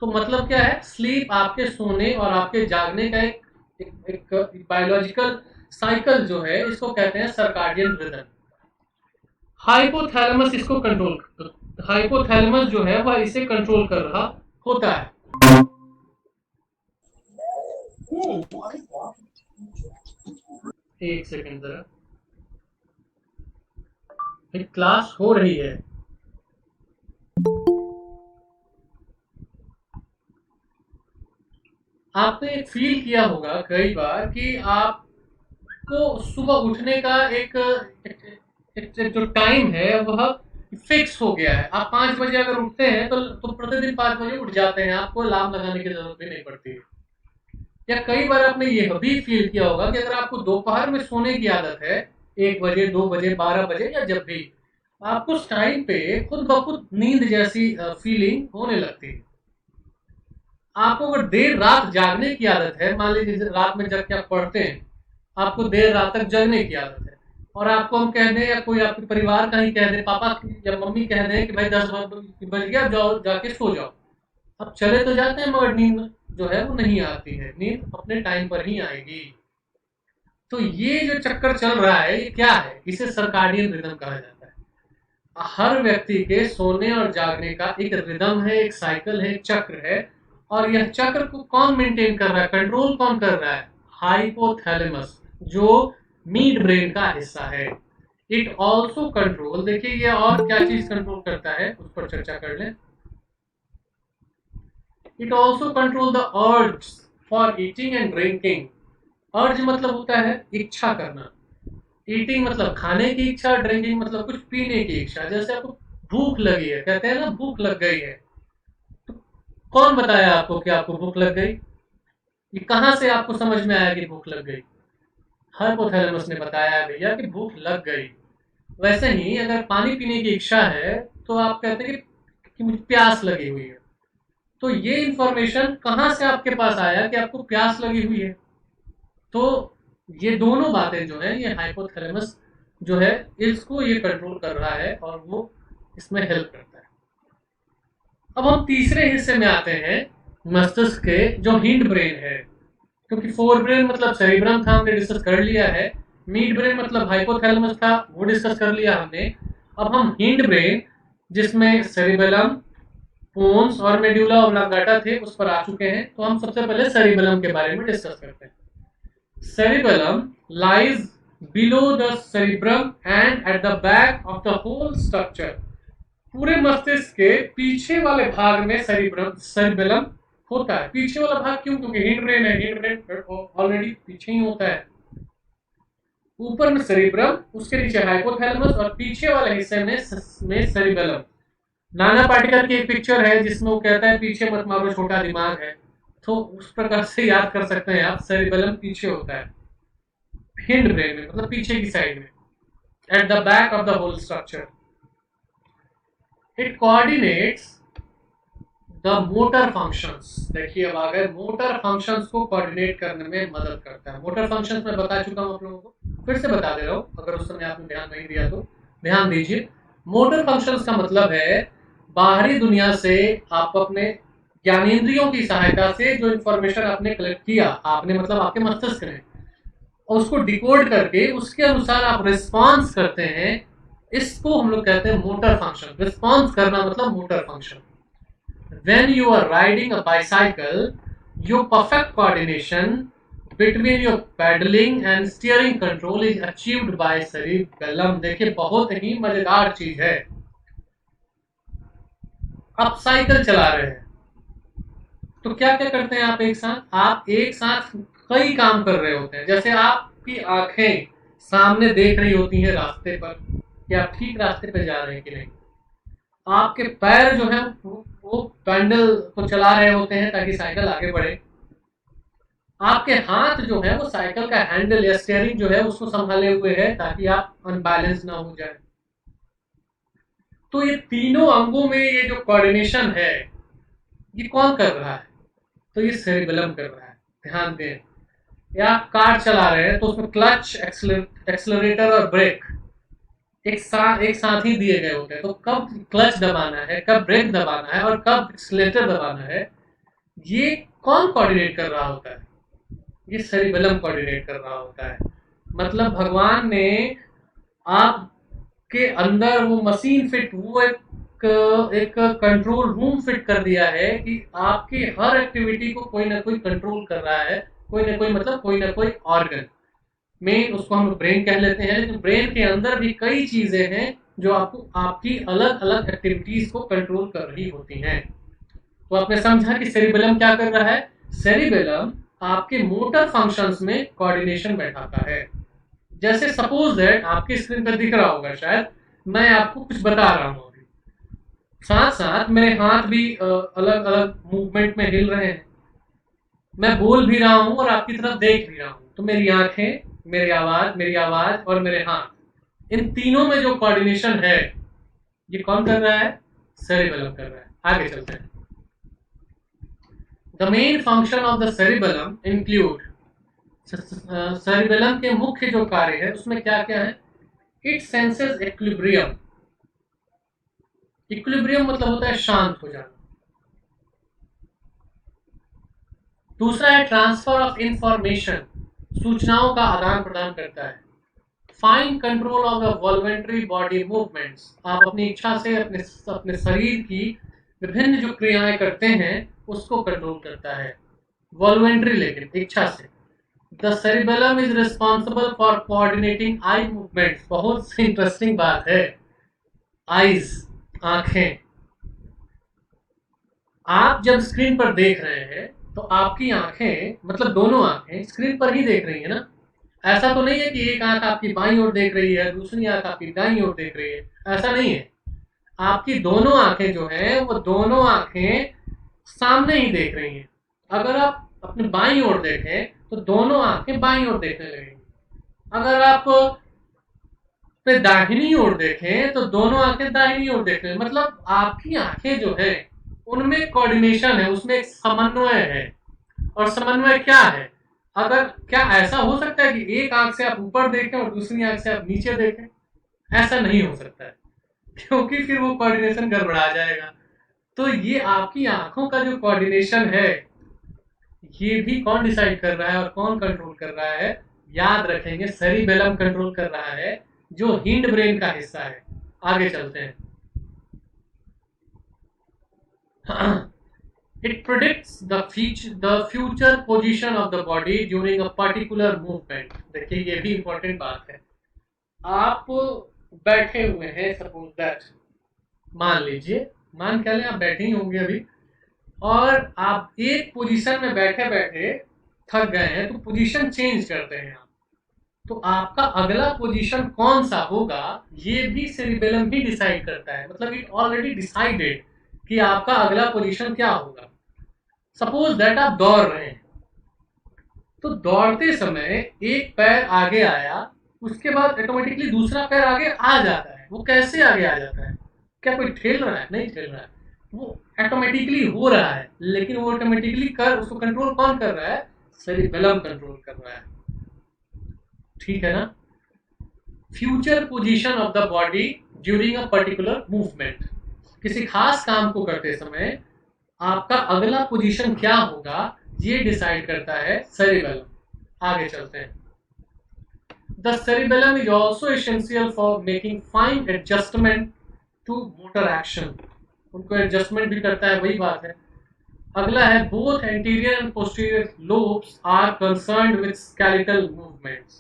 तो मतलब क्या है, स्लीप आपके सोने और आपके जागने का एक बायोलॉजिकल साइकिल जो है, इसको कहते हैं सर्काडियन रिदम। हाइपोथैलेमस इसको कंट्रोल हाइपोथैलेमस जो है वह इसे कंट्रोल कर रहा होता है। एक सेकंड जरा, एक क्लास हो रही है। आपने फील किया होगा कई बार कि आपको सुबह उठने का एक जो टाइम है वह फिक्स हो गया है। आप 5 बजे अगर उठते हैं तो प्रतिदिन 5 बजे उठ जाते हैं, आपको अलार्म लगाने की जरूरत भी नहीं पड़ती है। या कई बार आपने यह भी फील किया होगा कि अगर आपको दोपहर में सोने की आदत है, 1 बजे, 2 बजे, 12 बजे या जब भी, आपको उस टाइम पे खुद ब खुद नींद जैसी फीलिंग होने लगती है। आपको अगर देर रात जागने की आदत है, मान लीजिए रात में जग के आप पढ़ते हैं, आपको देर रात तक जगने की आदत है, और आपको हम कह दें या कोई आपके परिवार का ही कह दे, पापा या मम्मी कह दें कि भाई 10 बज गया, जाओ जाके सो जाओ। अब चले तो जाते हैं मगर नींद जो है वो नहीं आती है, नींद अपने टाइम पर ही आएगी। तो ये जो चक्कर चल रहा है ये क्या है? इसे सर्काडियन रिदम कहा जाता है। हर व्यक्ति के सोने और जागने का एक रिदम है, एक साइकिल है, एक चक्र है, और यह चक्र को कौन मेंटेन कर रहा है, कंट्रोल कौन कर रहा है? हाइपोथैलेमस, जो मिड ब्रेन का हिस्सा है। इट ऑल्सो कंट्रोल, देखिए ये और क्या चीज कंट्रोल करता है उस पर चर्चा कर लें। It also control the urge for eating and drinking. अर्ज मतलब होता है इच्छा करना, ईटिंग मतलब खाने की इच्छा, ड्रिंकिंग मतलब कुछ पीने की इच्छा। जैसे आपको भूख लगी है, कहते हैं ना भूख लग गई है, तो कौन बताया आपको कि आपको भूख लग गई? ये कहां से आपको समझ में आया कि भूख लग गई? हाइपोथैलेमस ने बताया है भैया कि भूख लग गई। वैसे ही अगर पानी पीने की इच्छा है तो आप कहते हैं कि मुझे प्यास लगी हुई है, तो ये इंफॉर्मेशन कहां से आपके पास आया कि आपको प्यास लगी हुई है? तो ये दोनों बातें जो है, ये हाइपोथैलेमस जो है इसको ये कंट्रोल कर रहा है और वो इसमें हेल्प करता है। अब हम तीसरे हिस्से में आते हैं, मस्तिष्क के, जो हिंड ब्रेन है। क्योंकि फोर ब्रेन मतलब सेरिब्रम था, हमने डिस्कस कर लिया है। मिड ब्रेन मतलब हाइपोथैलेमस था, वो डिस्कस कर लिया हमने। अब हम हिंड ब्रेन, जिसमें सेरिबेलम, पोन्स और मेड्यूला ऑब्लांगाटा थे, उस पर आ चुके हैं। तो हम सबसे पहले सेरिबेलम के बारे में डिस्कस करते हैं। Cerebellum lies below the cerebrum and at the back of the whole structure. पूरे मस्तिष्क के पीछे वाले भाग में सेरिबेलम होता है। पीछे वाला भाग क्यों? क्योंकि हिंड ब्रेन है, हिंड ब्रेन ऑलरेडी पीछे ही होता है। ऊपर में सेरिब्रम, उसके नीचे हाइपोथैलेमस, और पीछे वाले हिस्से में सेरिबेलम। नाना पाटेकर की एक पिक्चर है जिसमें वो कहता है पीछे मत मारो छोटा दिमाग है, तो उस प्रकार से याद कर सकते हैं आप। सेरिबेलम पीछे होता है हिंड ब्रेन में, मतलब पीछे की साइड में, at the back of the whole structure. It coordinates the motor functions. देखिए अब आ गए, मोटर फंक्शंस को कोऑर्डिनेट करने में मदद करता है। मोटर फंक्शंस मैं बता चुका हूं आप लोगों को, फिर से बता दे रहा हूं, अगर उस समय आपने ध्यान नहीं दिया तो ध्यान दीजिए। मोटर फंक्शंस का मतलब है बाहरी दुनिया से आप अपने ज्ञानेंद्रियों की सहायता से जो इंफॉर्मेशन आपने कलेक्ट किया, आपने मतलब आपके मस्तिष्क ने, और उसको डिकोड करके उसके अनुसार आप रिस्पॉन्स करते हैं, इसको हम लोग कहते हैं मोटर फंक्शन। रिस्पॉन्स करना मतलब motor function. When you are riding a bicycle, your perfect coordination between your pedaling and steering control is achieved by cerebellum। देखिए बहुत ही मजेदार चीज है। आप साइकिल चला रहे हैं तो क्या क्या करते हैं आप एक साथ? आप एक साथ कई काम कर रहे होते हैं। जैसे आपकी आंखें सामने देख रही होती हैं रास्ते पर कि आप ठीक रास्ते पे जा रहे हैं कि नहीं। आपके पैर जो है वो पैडल को चला रहे होते हैं ताकि साइकिल आगे बढ़े। आपके हाथ जो है वो साइकिल का हैंडल या स्टीयरिंग जो है उसको संभाले हुए है ताकि आप अनबैलेंस ना हो जाए। तो ये तीनों अंगों में ये जो कोऑर्डिनेशन है, ये कौन कर रहा है? तो ये सेरिबेलम कर रहा है। ध्यान दें, या आप कार चला रहे हैं तो उसमें क्लच, एक्सलरेटर और ब्रेक एक साथ ही दिए गए होते हैं। तो कब क्लच दबाना है, कब ब्रेक दबाना है और कब एक्सलेटर दबाना है, ये कौन कोऑर्डिनेट कर रहा होता है? ये सेरिबेलम कोऑर्डिनेट कर रहा होता है। मतलब भगवान ने आपके अंदर वो मशीन फिट, वो एक एक कंट्रोल रूम फिट कर दिया है कि आपकी हर एक्टिविटी को कोई ना कोई कंट्रोल कर रहा है, कोई ना कोई मतलब कोई ना कोई ऑर्गन। मेन उसको हम ब्रेन कह लेते हैं, लेकिन ब्रेन के अंदर भी कई चीजें हैं जो आपको आपकी अलग अलग एक्टिविटीज को कंट्रोल कर रही होती हैं। तो आपने समझा कि सेरिबेलम क्या कर रहा है। सेरिबेलम आपके मोटर फंक्शंस में कोऑर्डिनेशन बैठाता है। जैसे सपोज दैट आपकी स्क्रीन पर दिख रहा होगा, शायद मैं आपको कुछ बता रहा हूँ, साथ साथ मेरे हाथ भी अलग अलग मूवमेंट में हिल रहे हैं, मैं बोल भी रहा हूँ और आपकी तरफ देख भी रहा हूँ। तो मेरी आंखें, मेरी आवाज और मेरे हाथ, इन तीनों में जो कोऑर्डिनेशन है ये कौन कर रहा है, सेरिबेलम कर रहा है। आगे चलते हैं। The main function of the cerebellum include, cerebellum के मुख्य जो कार्य है उसमें क्या क्या है। इट सेंसेस इक्विलिब्रियम, इक्विलिब्रियम मतलब होता है शांत हो जाना। दूसरा है ट्रांसफर ऑफ इंफॉर्मेशन, सूचनाओं का आदान प्रदान करता है। Fine control of the voluntary body movements, आप अपनी इच्छा से अपने शरीर की विभिन्न जो क्रियाएं करते हैं उसको कंट्रोल करता है। वॉल्वेंट्री लेकिन इच्छा से। The cerebellum is responsible for coordinating eye movements, बहुत सी इंटरेस्टिंग बात है। आईज, आंखें, आप जब स्क्रीन पर देख रहे हैं तो आपकी आंखें मतलब दोनों आंखें स्क्रीन पर ही देख रही है ना। ऐसा तो नहीं है कि एक आंख आपकी बाईं ओर देख रही है, दूसरी आंख आपकी दाईं ओर देख रही है, ऐसा नहीं है। आपकी दोनों आंखें जो हैं वो दोनों आंखें सामने ही देख रही हैं। अगर आप अपने बाईं ओर देखें तो दोनों आंखें बाईं ओर देखने लगेंगी। अगर आप पे दाहिनी ओर देखें तो दोनों आंखें दाहिनी ओर देख रहे हैं। मतलब आपकी आंखें जो है उनमें कोऑर्डिनेशन है, उसमें एक समन्वय है। और समन्वय क्या है, अगर क्या ऐसा हो सकता है कि एक आंख से आप ऊपर देखें और दूसरी आंख से आप नीचे देखें, ऐसा नहीं हो सकता है, क्योंकि फिर वो कोऑर्डिनेशन गड़बड़ा जाएगा। तो ये आपकी आंखों का जो कोऑर्डिनेशन है ये भी कौन डिसाइड कर रहा है और कौन कंट्रोल कर रहा है, याद रखेंगे सेरिबेलम कंट्रोल कर रहा है, जो हिंड ब्रेन का हिस्सा है। आगे चलते हैं। It predicts the future position of the body during a particular movement। देखिए ये भी इंपॉर्टेंट बात है। आप बैठे हुए हैं, सपोज दैट, मान लीजिए, मान क्या लें, आप बैठे ही होंगे अभी, और आप एक पोजीशन में बैठे बैठे थक गए हैं तो पोजीशन चेंज करते हैं आप। तो आपका अगला पोजीशन कौन सा होगा ये भी सेरिबेलम ही डिसाइड करता है। मतलब इट ऑलरेडी डिसाइडेड कि आपका अगला पोजीशन क्या होगा। सपोज दैट आप दौड़ रहे हैं, तो दौड़ते समय एक पैर आगे आया, उसके बाद ऑटोमेटिकली दूसरा पैर आगे आ जाता है। वो कैसे आगे आ जाता है, क्या कोई ठेल रहा है, नहीं ठेल रहा है, वो ऑटोमेटिकली हो रहा है। लेकिन वो ऑटोमेटिकली कर उसको कंट्रोल कौन कर रहा है, सेरिबेलम कंट्रोल कर रहा है। ठीक है ना। Future position of the body during a particular movement, किसी खास काम को करते समय आपका अगला पोजीशन क्या होगा ये डिसाइड करता है सेरिबेलम। आगे चलते हैं। The cerebellum is also essential for making fine adjustment to motor action, उनको एडजस्टमेंट भी करता है, वही बात है। अगला है both anterior and posterior lobes are concerned with skeletal movements.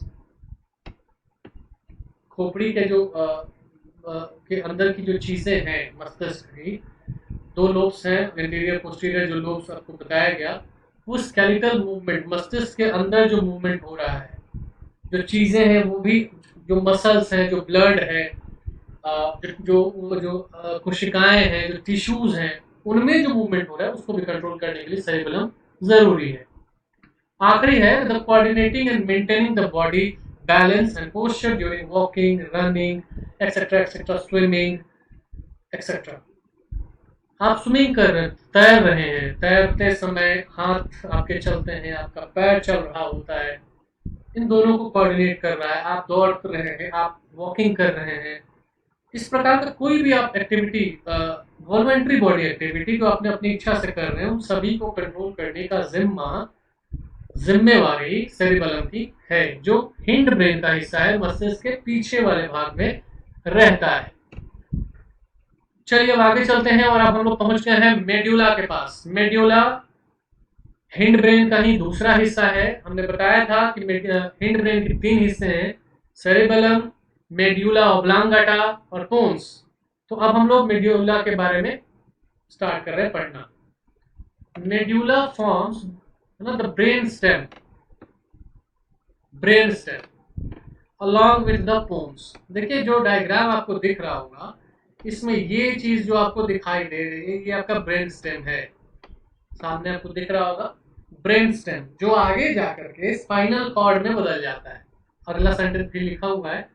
खोपड़ी के जो के अंदर की जो चीजें हैं मस्तिष्क की, दो लोब्स हैं, एंटीरियर पोस्टीरियर जो लोब्स आपको बताया गया, वो स्केलेटल मूवमेंट, मस्तिष्क के अंदर जो मूवमेंट हो रहा है, जो चीजें हैं वो भी, जो मसल्स हैं, जो ब्लड है, जो कोशिकाएं हैं, जो टिश्यूज हैं, उनमें जो मूवमेंट हो रहा है उसको भी कंट्रोल करने के लिए सेरिबेलम जरूरी है। आखिरी है the coordinating and maintaining the body balance and posture during walking, running etcetera etcetera, swimming etcetera. आप स्विमिंग कर रहे हैं, तैर रहे हैं, तैरते समय हाथ आपके चलते हैं, आपका पैर चल रहा होता है, इन दोनों को कोऑर्डिनेट कर रहा है। आप दौड़ रहे हैं, आप वॉकिंग कर रहे हैं, इस प्रकार का कोई भी आप एक्टिविटी, वॉलंटरी बॉडी एक्टिविटी जो आपने अपनी इच्छा से कर रहे हैं, उन सभी को कंट्रोल करने का जिम्मेवारी सेरिबेलम की है, जो हिंड ब्रेन का हिस्सा है, मस्तिष्क के पीछे वाले भाग में रहता है। चलिए अब आगे चलते हैं और अब हम लोग पहुंच गए हैं मेड्यूला के पास। मेड्यूला हिंड ब्रेन का ही दूसरा हिस्सा है। हमने बताया था कि हिंड ब्रेन के 3 हिस्से हैं, सेरेबेलम, मेड्यूला ऑब्लांगाटा और पोन्स। तो अब हम लोग मेड्यूला के बारे में स्टार्ट कर रहे हैं पढ़ना। Medulla forms the brain stem along with the pons. देखिए जो डायग्राम आपको दिख रहा होगा, इसमें ये चीज जो आपको दिखाई दे रही है, ये आपका ब्रेन स्टेम है। सामने आपको दिख रहा होगा ब्रेन स्टेम, जो आगे जाकर के स्पाइनल कॉर्ड में बदल जाता है। अगला सेंटेंस भी लिखा हुआ है,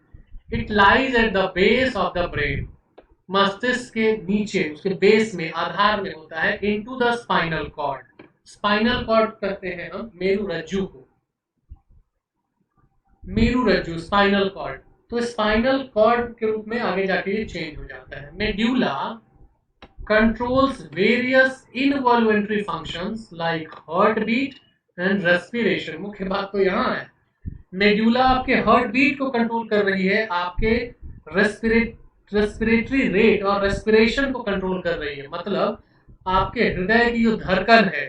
it lies at the base of the brain. मस्तिष्क के नीचे, उसके बेस में, आधार में होता है, into the spinal cord. Spinal cord कहते हैं हम मेरुरज्जु को, मेरुरज्जु स्पाइनल कॉर्ड। तो स्पाइनल कॉर्ड के रूप में आगे जाके ये चेंज हो जाता है। Medulla controls various involuntary functions like heart beat and respiration। मुख्य बात तो यहाँ है, मेड्यूला आपके हार्ट बीट को कंट्रोल कर रही है, आपके रेस्पिरेटरी रेट और रेस्पिरेशन को कंट्रोल कर रही है। मतलब आपके हृदय की जो धड़कन है,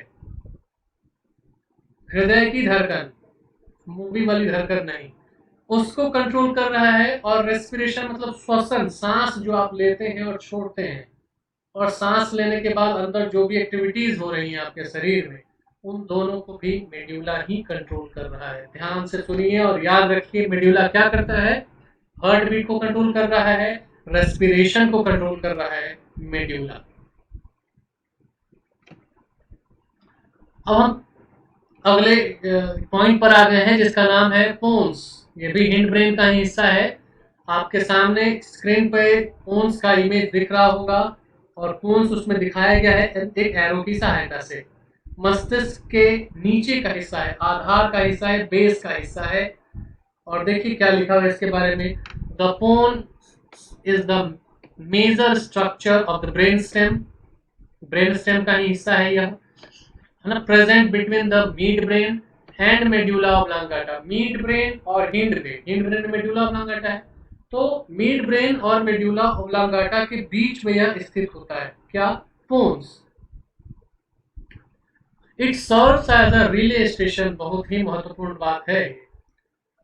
हृदय की धड़कन, मूवी वाली धड़कन नहीं, उसको कंट्रोल कर रहा है। और रेस्पिरेशन मतलब श्वसन, सांस जो आप लेते हैं और छोड़ते हैं, और सांस लेने के बाद अंदर जो भी एक्टिविटीज हो रही हैं आपके शरीर में, उन दोनों को भी मेड्यूला ही कंट्रोल कर रहा है। ध्यान से सुनिए और याद रखिए, मेड्यूला क्या करता है? हार्ट बीट को कंट्रोल कर रहा है, रेस्पिरेशन को कंट्रोल कर रहा है मेड्यूला। अब हम अगले पॉइंट पर आ गए हैं, जिसका नाम है पोन्स। ये भी हिंड ब्रेन का ही हिस्सा है। आपके सामने स्क्रीन पे पोन्स का इमेज दिख रहा होगा, और पोन्स उसमें दिखाया गया है एक एरो की सहायता से। मस्तिष्क के नीचे का हिस्सा है, आधार का हिस्सा है, बेस का हिस्सा है। और देखिए क्या लिखा हुआ है इसके बारे में, the pons is the major structure of the brain stem. Brain stem का ही हिस्सा है यह, है ना। Present between the mid brain and medulla oblongata. Mid brain और hind brain, hind brain medulla oblongata है, तो मिड ब्रेन और मेड्यूला ऑब्लांगाटा के बीच में यह स्थित होता है। क्या? Pons. It serves as a relay station. बहुत ही महत्वपूर्ण बात है,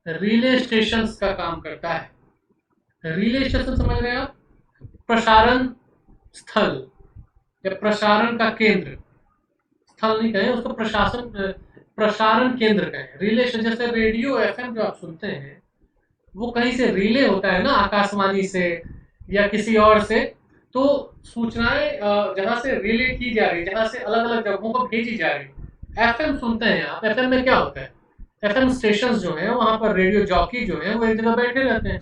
रिले स्टेशन का काम करता है। रिले स्टेशन समझ रहे हैं आप? प्रसारण स्थल या प्रसारण का केंद्र, स्थल नहीं कहें उसको, प्रसारण केंद्र कहें। रिले स्टेशन जैसे रेडियो एफएम जो आप सुनते हैं, वो कहीं से रिले होता है ना, आकाशवाणी से या किसी और से। तो सूचनाएं जहां से रिले की जा रही, जहां से अलग अलग जगहों पर भेजी जा रही। एफएम सुनते हैं आप, एफएम में क्या होता है? एफएम स्टेशंस जो हैं, वहां पर रेडियो जॉकी जो है वो एक जगह बैठे रहते हैं,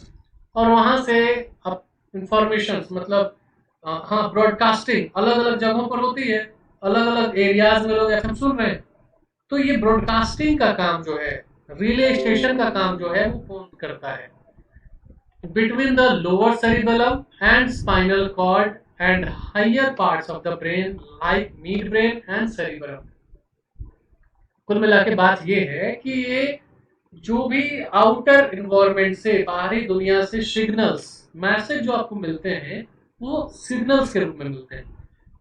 और वहां से अब इंफॉर्मेशन मतलब हाँ, ब्रॉडकास्टिंग अलग अलग जगहों पर होती है, अलग अलग एरियाज में लोग एफएम सुन रहे हैं। तो ये ब्रॉडकास्टिंग का काम जो है, रिले स्टेशन का काम जो है, वो फोन करता है। Between the lower cerebellum and spinal cord and higher parts of the brain like mid brain and cerebellum. कुल मिला के बात ये है कि ये जो भी आउटर इन्वायरमेंट से, बाहरी दुनिया से सिग्नल्स, मैसेज जो आपको मिलते हैं, वो सिग्नल्स के रूप में मिलते हैं।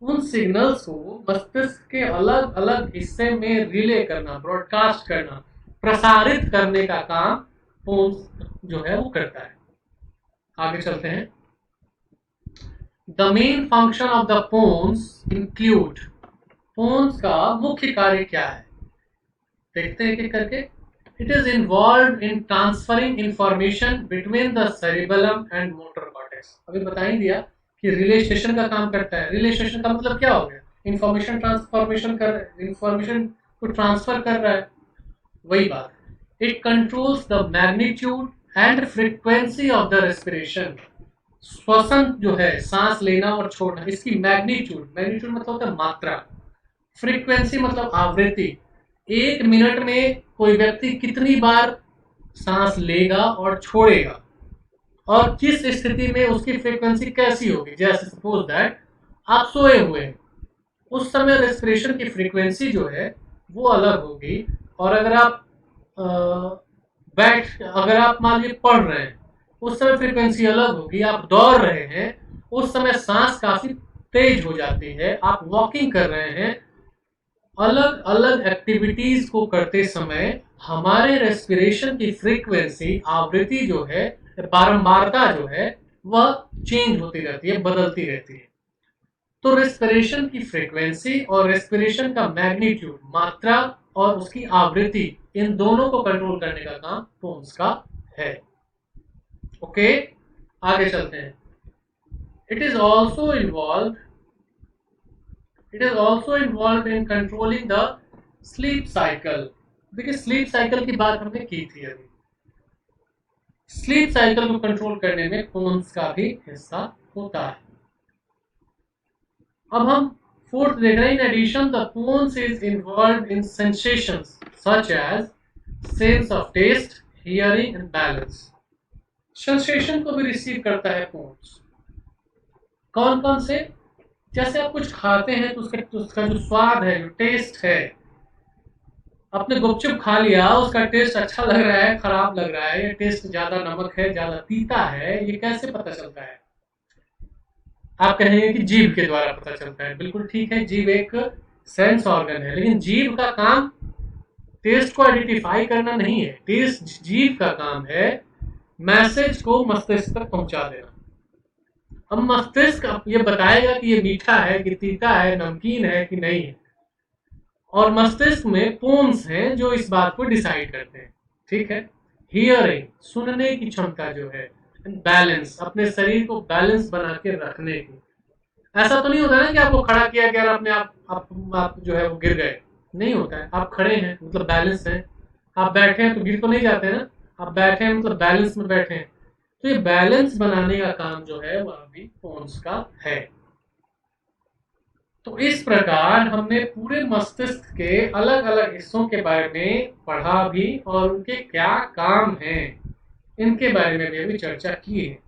उन सिग्नल्स को मस्तिष्क के अलग अलग हिस्से में रिले करना, ब्रॉडकास्ट करना, प्रसारित करने का काम पोन्स जो है वो करता है। आगे चलते हैं। The main function of the pons include. Pons का मुख्य कार्य क्या है, देखते हैं एक करके। It is involve in transferring information between the cerebellum and motor cortex. अभी बता ही दिया कि रिले स्टेशन का काम करता है। रिले स्टेशन का मतलब क्या हो गया? इंफॉर्मेशन इंफॉर्मेशन को ट्रांसफर कर रहा है, वही बात। It controls the magnitude and frequency of the respiration. श्वसन जो है, सांस लेना और छोड़ना, इसकी मैग्नीट्यूड, मैग्नीट्यूड मतलब होता है मात्रा, फ्रीक्वेंसी मतलब आवृत्ति। 1 मिनट में कोई व्यक्ति कितनी बार सांस लेगा और छोड़ेगा, और किस स्थिति में उसकी फ्रीक्वेंसी कैसी होगी। जैसे सपोज दैट आप सोए हुए हैं, उस समय रेस्पिरेशन की फ्रीक्वेंसी जो है वो अलग होगी, और अगर आप अगर आप मान लीजिए पढ़ रहे हैं, उस समय फ्रीक्वेंसी अलग होगी। आप दौड़ रहे हैं, उस समय सांस काफी तेज हो जाती है, आप वॉकिंग कर रहे हैं, अलग अलग एक्टिविटीज को करते समय हमारे रेस्पिरेशन की फ्रीक्वेंसी, आवृत्ति जो है, बारंबारता जो है, वह चेंज होती रहती है, बदलती रहती है। तो रेस्पिरेशन की फ्रीक्वेंसी और रेस्पिरेशन का मैग्नीट्यूड, मात्रा और उसकी आवृत्ति, इन दोनों को कंट्रोल करने का काम टोन्स का है। ओके, आगे चलते हैं। It is also involve in controlling the sleep cycle. देखिए, स्लीप साइकिल की बात हमने की थी अभी। स्लीप साइकिल को कंट्रोल करने में टोन्स का भी हिस्सा होता है। अब हम फोर्थ देख रहे हैं। In addition the tones is involve in sensations such as sense of taste, hearing and balance. Sensation को भी रिसीव करता है टोन्स। कौन कौन से? जैसे आप कुछ खाते हैं तो उसका जो स्वाद है, जो टेस्ट है, आपने गुपचुप खा लिया, उसका टेस्ट अच्छा लग रहा है, खराब लग रहा है, ये टेस्ट ज्यादा नमक है, ज्यादा तीता है, ये कैसे पता चलता है? आप कहेंगे कि जीभ के द्वारा पता चलता है। बिल्कुल ठीक है, जीभ एक सेंस ऑर्गन है, लेकिन जीभ का काम टेस्ट को आइडेंटिफाई करना नहीं है। टेस्ट, जीभ का काम है मैसेज को मस्तिष्क तक पहुंचा देना। अब मस्तिष्क ये बताएगा कि ये मीठा है कि तीता है, नमकीन है कि नहीं है, और मस्तिष्क में पोन्स हैं जो इस बात को डिसाइड करते हैं। ठीक है। हियरिंग, सुनने की क्षमता जो है, बैलेंस, अपने शरीर को बैलेंस बना के रखने की। ऐसा तो नहीं होता ना कि आपको खड़ा किया गया और अपने आप जो है वो गिर गए, नहीं होता है। आप खड़े हैं मतलब बैलेंस है, आप बैठे हैं तो गिर तो नहीं जाते ना, आप बैठे हैं मतलब बैलेंस में बैठे हैं। तो ये बैलेंस बनाने का काम जो है वह भी टोन्स का है। तो इस प्रकार हमने पूरे मस्तिष्क के अलग अलग हिस्सों के बारे में पढ़ा भी, और उनके क्या काम हैं इनके बारे में भी अभी चर्चा की है।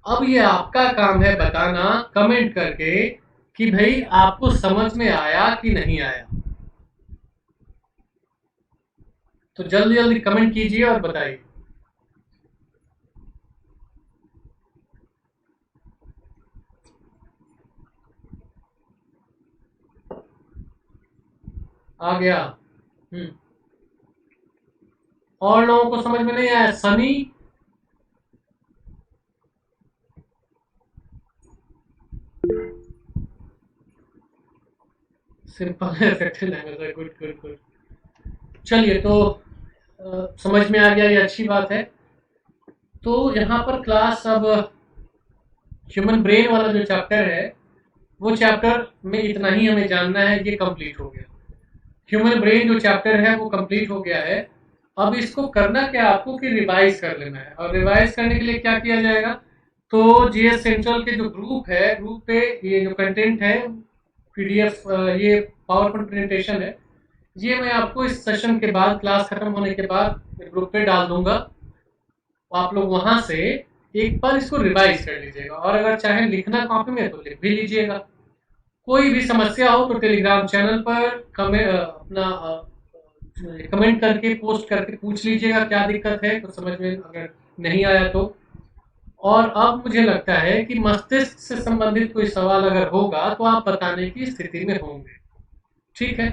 अब ये आपका काम है बताना कमेंट करके कि भाई आपको समझ में आया कि नहीं आया। तो जल्दी जल्दी कमेंट कीजिए और बताइए। आ गया? और लोगों को समझ में नहीं आया? सनी, सिंपल इफेक्टिव लैंग्वेज है। Good good good. चलिए, तो समझ में आ गया, ये अच्छी बात है। तो यहाँ पर क्लास अब ह्यूमन ब्रेन वाला जो चैप्टर है, वो चैप्टर में इतना ही हमें जानना है, ये कंप्लीट हो गया। ह्यूमन ब्रेन जो चैप्टर है वो कंप्लीट हो गया है। अब इसको करना क्या आपको कि रिवाइज कर लेना है। और रिवाइज करने के लिए क्या किया जाएगा? तो जीएस सेंट्रल के जो ग्रुप है, ग्रुप पे ये जो कंटेंट है, पीडीएफ, ये पावर पॉइंट प्रेजेंटेशन है, ये मैं आपको इस सेशन के बाद, क्लास खत्म होने के बाद ग्रुप पे डाल दूंगा। आप लोग वहां से एक बार इसको रिवाइज कर लीजिएगा, और अगर चाहे लिखना कॉपी में तो लिख भी लीजिएगा। कोई भी समस्या हो तो टेलीग्राम चैनल पर अपना कमेंट करके, पोस्ट करके पूछ लीजिएगा क्या दिक्कत है, तो समझ में अगर नहीं आया तो। और अब मुझे लगता है कि मस्तिष्क से संबंधित कोई सवाल अगर होगा तो आप बताने की स्थिति में होंगे। ठीक है।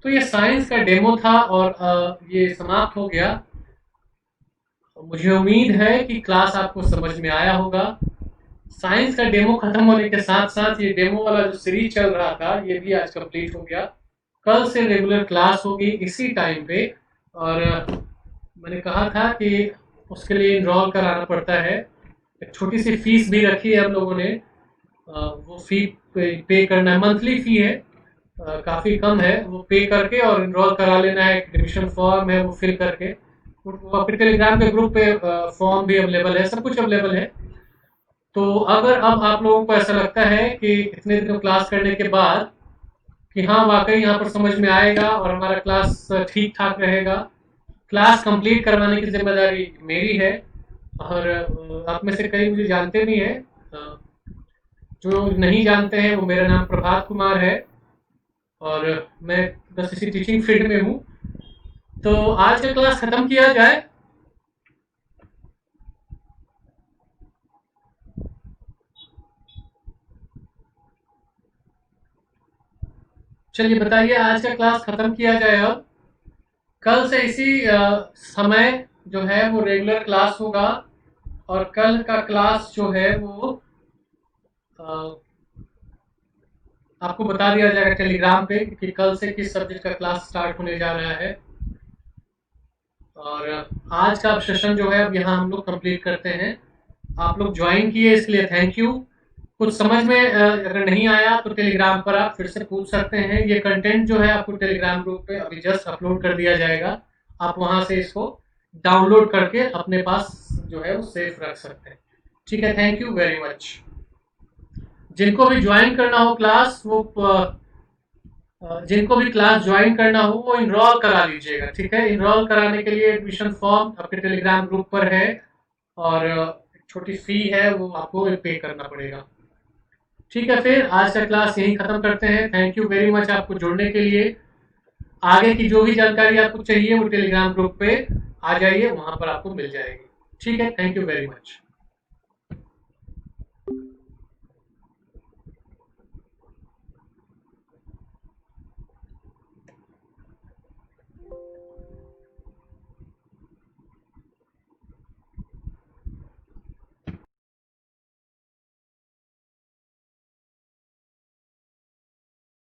तो ये साइंस का डेमो था और ये समाप्त हो गया। मुझे उम्मीद है कि क्लास आपको समझ में आया होगा। साइंस का डेमो खत्म होने के साथ साथ ये डेमो वाला जो सीरीज चल रहा था ये भी आज कंप्लीट हो गया। कल से रेगुलर क्लास होगी इसी टाइम पे, और मैंने कहा था कि उसके लिए इनरोल कराना पड़ता है। एक छोटी सी फीस भी रखी है हम लोगों ने, वो फी पे करना है, मंथली फी है, काफ़ी कम है। वो पे करके और इनरोल करा लेना है। एक एडमिशन फॉर्म है, वो फिल करके, फिर टेलीग्राम के ग्रुप पे फॉर्म भी अवेलेबल है, सब कुछ अवेलेबल है। तो अगर अब आप लोगों को ऐसा लगता है कि इतने दिनों क्लास करने के बाद कि हाँ वाकई यहाँ पर समझ में आएगा और हमारा क्लास ठीक ठाक रहेगा, क्लास कंप्लीट करवाने की जिम्मेदारी मेरी है। और आप में से कई मुझे जानते भी हैं, जो नहीं जानते हैं वो, मेरा नाम प्रभात कुमार है और मैं बस इसी टीचिंग फील्ड में हूँ। तो आज का क्लास खत्म किया जाए। चलिए बताइए, आज का क्लास खत्म किया जाए अब। कल से इसी समय जो है वो रेगुलर क्लास होगा, और कल का क्लास जो है वो अ, आपको बता दिया जाएगा टेलीग्राम पे कि कल से किस सब्जेक्ट का क्लास स्टार्ट होने जा रहा है। और आज का सेशन जो है अब यहाँ हम लोग कंप्लीट करते हैं। आप लोग ज्वाइन किए इसके लिए थैंक यू। कुछ समझ में अगर नहीं आया तो टेलीग्राम पर आप फिर से पूछ सकते हैं। ये कंटेंट जो है आपको टेलीग्राम ग्रुप पे अभी जस्ट अपलोड कर दिया जाएगा। आप वहां से इसको डाउनलोड करके अपने पास जो है वो सेफ रख सकते हैं। ठीक है, थैंक यू वेरी मच। जिनको भी ज्वाइन करना हो क्लास, वो जिनको भी क्लास ज्वाइन करना हो वो इनरोल करा लीजिएगा। ठीक है, इनरोल कराने के लिए एडमिशन फॉर्म आपके टेलीग्राम ग्रुप पर है, और छोटी फी है वो आपको पे करना पड़ेगा। ठीक है, फिर आज का क्लास यहीं खत्म करते हैं। थैंक यू वेरी मच आपको जुड़ने के लिए। आगे की जो भी जानकारी आपको चाहिए वो टेलीग्राम ग्रुप पे आ जाइए, वहां पर आपको मिल जाएगी। ठीक है, थैंक यू वेरी मच।